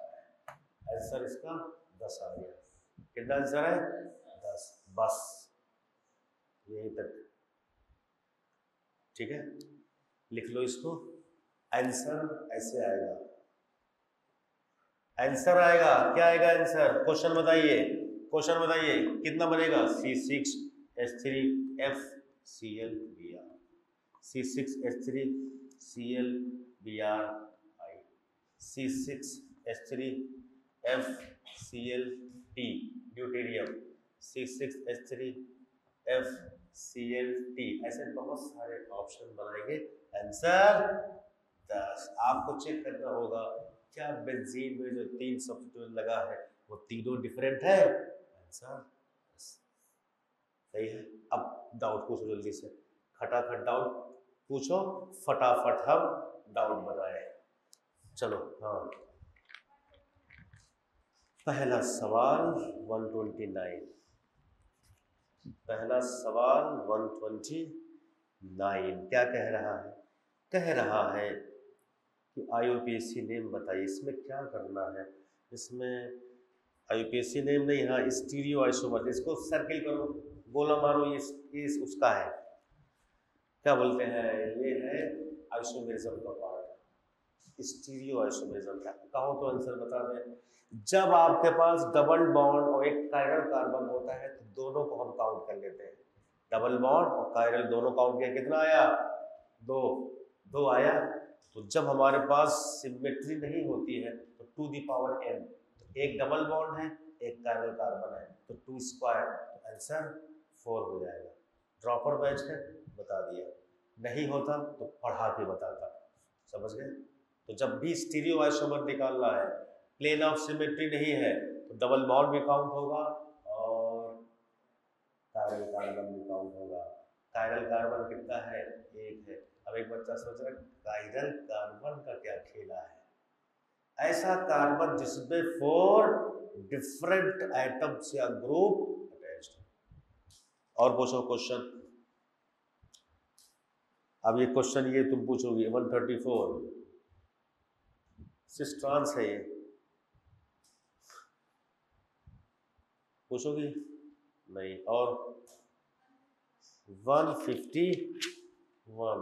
आंसर इसका 10 आ गया। कितना आंसर है? 10। बस यही तक, ठीक है? लिख लो इसको। आंसर ऐसे आएगा, आंसर आएगा क्या आएगा? आंसर क्वेश्चन बताइए, क्वेश्चन बताइए कितना बनेगा? C6H3FClBr, C6H3ClBr आई, C6H3FClT ड्यूटेरियम, C6H3FClT, ऐसे बहुत सारे ऑप्शन बनाएंगे। आंसर 10। आपको चेक करना होगा क्या बेंजीन में जो 3 सब्स्टिट्यूएंट लगा है वो तीनों डिफरेंट है? आंसर सही है। अब डाउट पूछो जल्दी से, खटाखट डाउट पूछो, फटाफट हम डाउट बनाए। चलो हाँ, पहला सवाल 129, पहला सवाल 129 क्या कह रहा है? कह रहा है कि आईयूपीएसी नेम बताइए। इसमें क्या करना है? इसमें आईयूपीएसी नेम नहीं, हाँ स्टीरियो आइसोमर, इसको सर्किल करो, गोला मारो, ये उसका है, क्या बोलते हैं, ये है आइसोमेरिज्म का पार्ट, स्टीरियो आइसोमेरिज्म। कहो तो आंसर बता दें। जब आपके पास डबल बॉन्ड और एक कायरल कार्बन होता है तो दोनों को हम काउंट कर लेते हैं। डबल बॉन्ड और कायरल दोनों काउंट किया, कितना आया? 2 2 आया। तो जब हमारे पास सिमेट्री नहीं होती है तो 2 दी पावर n, तो एक डबल बॉन्ड है एक कायरल कार्बन है तो 2 स्क्वायर, तो आंसर 4 हो जाएगा। ड्रॉपर बैच है, बता दिया, नहीं होता तो पढ़ा के बताता, समझ गए? तो जब भी स्टीरियो आइसोमर निकालना है, प्लेन ऑफ सिमेट्री नहीं है तो डबल बॉन्ड भी काउंट होगा और कायरल कार्बन भी काउंट होगा। कायरल कार्बन कितना है? 1 है। अब एक बच्चा सोच रहा है कायरल कार्बन का क्या खेला है? ऐसा कार्बन जिसमें 4 डिफरेंट एटम्स या ग्रुप अटैच्ड। और पूछो क्वेश्चन। अब ये क्वेश्चन ये तुम पूछोगी 134, सिस ट्रांस है ये, पूछोगी नहीं। और 151,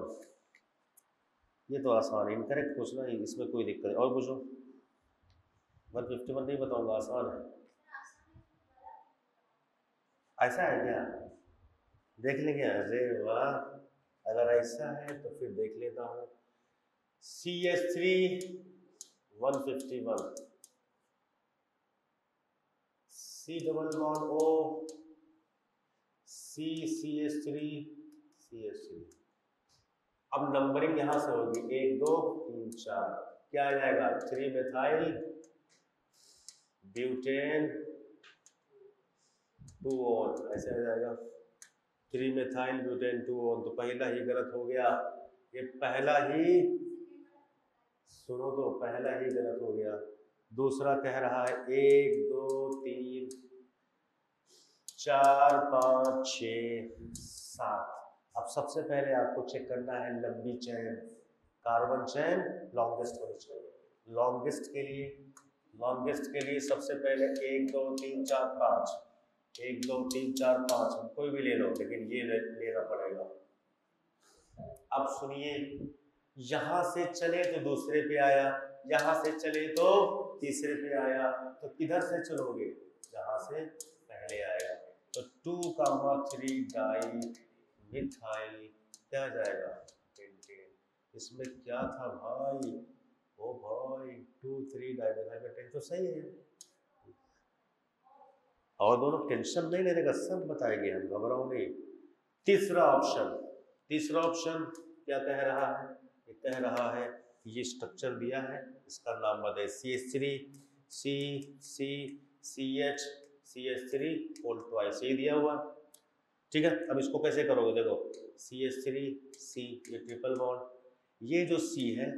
ये तो आसान है, इनकरेक्ट पूछना ही, इसमें कोई दिक्कत है। और पूछो। 151 नहीं बताऊंगा, आसान है। ऐसा है क्या? देख लेंगे। अरे वाह, अगर ऐसा है तो फिर देख लेता हूँ। CH3 151, C double bond O, CH3 CH3। अब नंबरिंग यहां से होगी 1 2 3 4, क्या आ जाएगा? 3 मेथाइल ब्यूटेन 2 ऑन, ऐसे आ जाएगा 3 मेथाइल ब्यूटेन 2 ऑन। तो पहला ही गलत हो गया, ये पहला ही, सुनो तो, पहला ही गलत हो गया। दूसरा कह रहा है 1 2 3 4 5 6 7। अब सबसे पहले आपको चेक करना है लंबी चेन, कार्बन चेन लॉन्गेस्ट होनी चाहिए। लॉन्गेस्ट के लिए सबसे पहले 1 2 3 4 5, 1 2 3 4 5, कोई भी ले लो, लेकिन ये लेना पड़ेगा। अब सुनिए, यहां से चले तो दूसरे पे आया, यहां से चले तो तीसरे पे आया, तो किधर से चलोगे? यहां से पहले आएगा, तो 2,3 डाई मिथाइल क्या जाएगा? पेंटेन। इसमें क्या था भाई? ओ भाई 2 3 डाई मिथाइल पेंटेन तो सही है, और दोनों टेंशन नहीं लेने का, सब बताएंगे हम, घबराओ नहीं। तीसरा ऑप्शन क्या कह रहा है? ये कह रहा है कि ये स्ट्रक्चर दिया है, इसका नाम बताइए, CH3 C C CH CH3 fold twice, ये दिया हुआ, ठीक है। अब इसको कैसे करोगे? देखो CH3 C, ये ट्रिपल बॉन्ड, ये जो C है,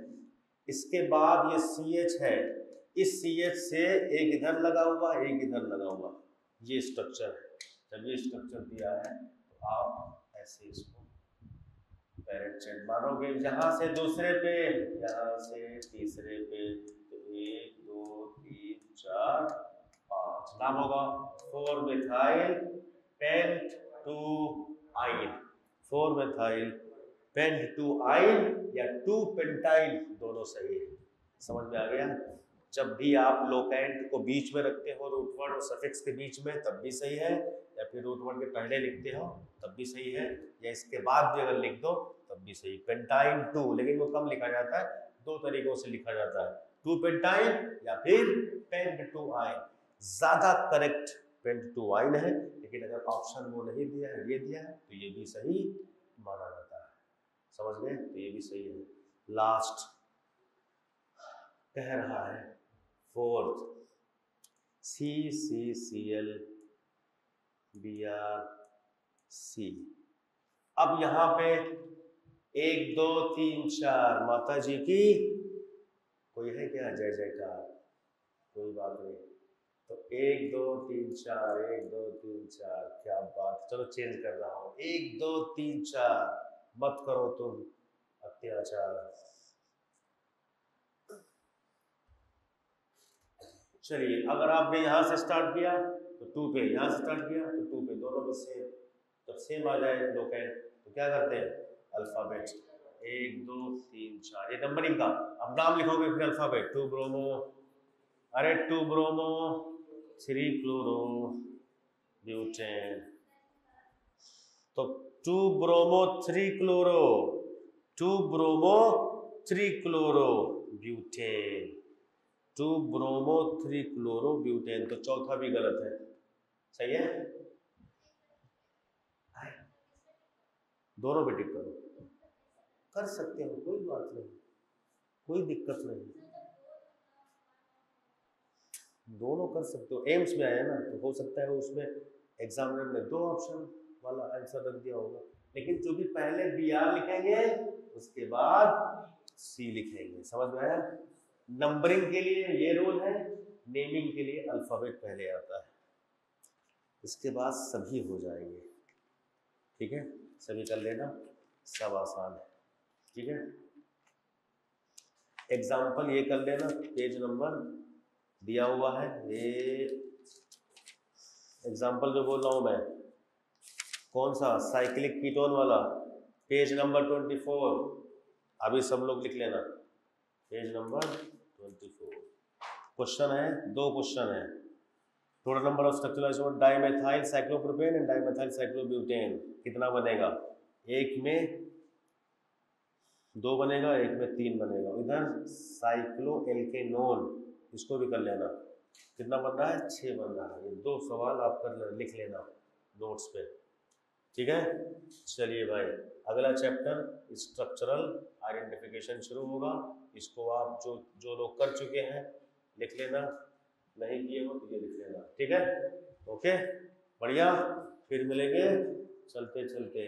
इसके बाद ये CH है, इस CH से एक इधर लगा हुआ, एक इधर लगा हुआ, ये स्ट्रक्चर है। जब ये स्ट्रक्चर दिया है तो आप ऐसे इसको पैरेंट चेन मानोगे, यहां से दूसरे पे, यहां से तीसरे पे, तो 1 2 3 4 5 नाम होगा 4 methyl pent two yne, 4 methyl pent two yne या 2 पेंटाइल, दोनों सही है। समझ में आ गया? जब भी आप लोकेंट को बीच में रखते हो रूट वर्ड और सफिक्स के बीच में, तब भी सही है, या फिर रूट वर्ड के पहले लिखते हो तब भी सही है, या इसके बाद भी अगर लिख दो तब भी सही। पेंटाइन 2, लेकिन वो कम लिखा जाता है, 2 तरीकों से लिखा जाता है, 2 पेंटाइन या फिर पेंट टू आइन। ज्यादा करेक्ट पेंट टू आइन है, लेकिन अगर ऑप्शन वो नहीं दिया है, ये दिया है, तो ये भी सही माना जाता है। समझ गए? तो ये भी सही है। लास्ट कह रहा है फोर्थ, CCCl BrC। अब यहां पे 1 2 3 4 माता जी की कोई है क्या? जय जयकार? कोई बात नहीं, तो 1 2 3 4 1 2 3 4, क्या बात। चलो चेंज कर रहा हूं, 1 2 3 4, मत करो तुम अत्याचार। चलिए, अगर आपने यहां से स्टार्ट किया तो 2 पे, यहां से स्टार्ट किया तो 2 पे, दोनों में सेम, जब सेम आ जाए लोकेंट तो क्या करते हैं? अल्फाबेट 1 2 3 4, ये नंबरिंग का। अब नाम लिखोगे फिर अल्फाबेट, 2 ब्रोमो, अरे 2 ब्रोमो 3 क्लोरो ब्यूटेन, तो 2 bromo 3 chloro, 2 bromo 3 chloro butane, 2 bromo 3 chloro butane, तो चौथा भी गलत है। सही है? दोनों पे टिक करो, कर सकते हो, कोई बात नहीं, कोई दिक्कत नहीं, दोनों कर सकते हो। एम्स में आया ना, तो हो सकता है उसमें एग्जामिनर ने 2 ऑप्शन वाला आंसर रख दिया होगा, लेकिन जो भी पहले BR लिखेंगे उसके बाद C लिखेंगे। समझ में आया? नंबरिंग के लिए ये रूल है, नेमिंग के लिए अल्फाबेट पहले आता है, इसके बाद सभी हो जाएंगे। ठीक है, सभी कर लेना, सब आसान है। ठीक है, एग्जाम्पल ये कर लेना, पेज नंबर दिया हुआ है, ये एग्जाम्पल जो बोल रहा हूं मैं, कौन सा? साइक्लिक कीटोन वाला, पेज नंबर 24। अभी सब लोग लिख लेना, पेज नंबर 24। क्वेश्चन है, 2 क्वेश्चन है। Total number of structural dimethyl cyclopropane and dimethyl cyclobutane कितना बनेगा? एक में 2 बनेगा, एक में 3 बनेगा। इधर साइक्लोएल्केनोन, इसको भी कर लेना, कितना बन रहा है? 6 बन रहा है। ये 2 सवाल आप कर लिख लेना नोट्स पे। ठीक है, चलिए भाई, अगला चैप्टर स्ट्रक्चरल आइडेंटिफिकेशन शुरू होगा। इसको आप जो लोग कर चुके हैं लिख लेना, नहीं किए हो तो ये लिख लेना। ठीक है, ओके, बढ़िया, फिर मिलेंगे चलते चलते।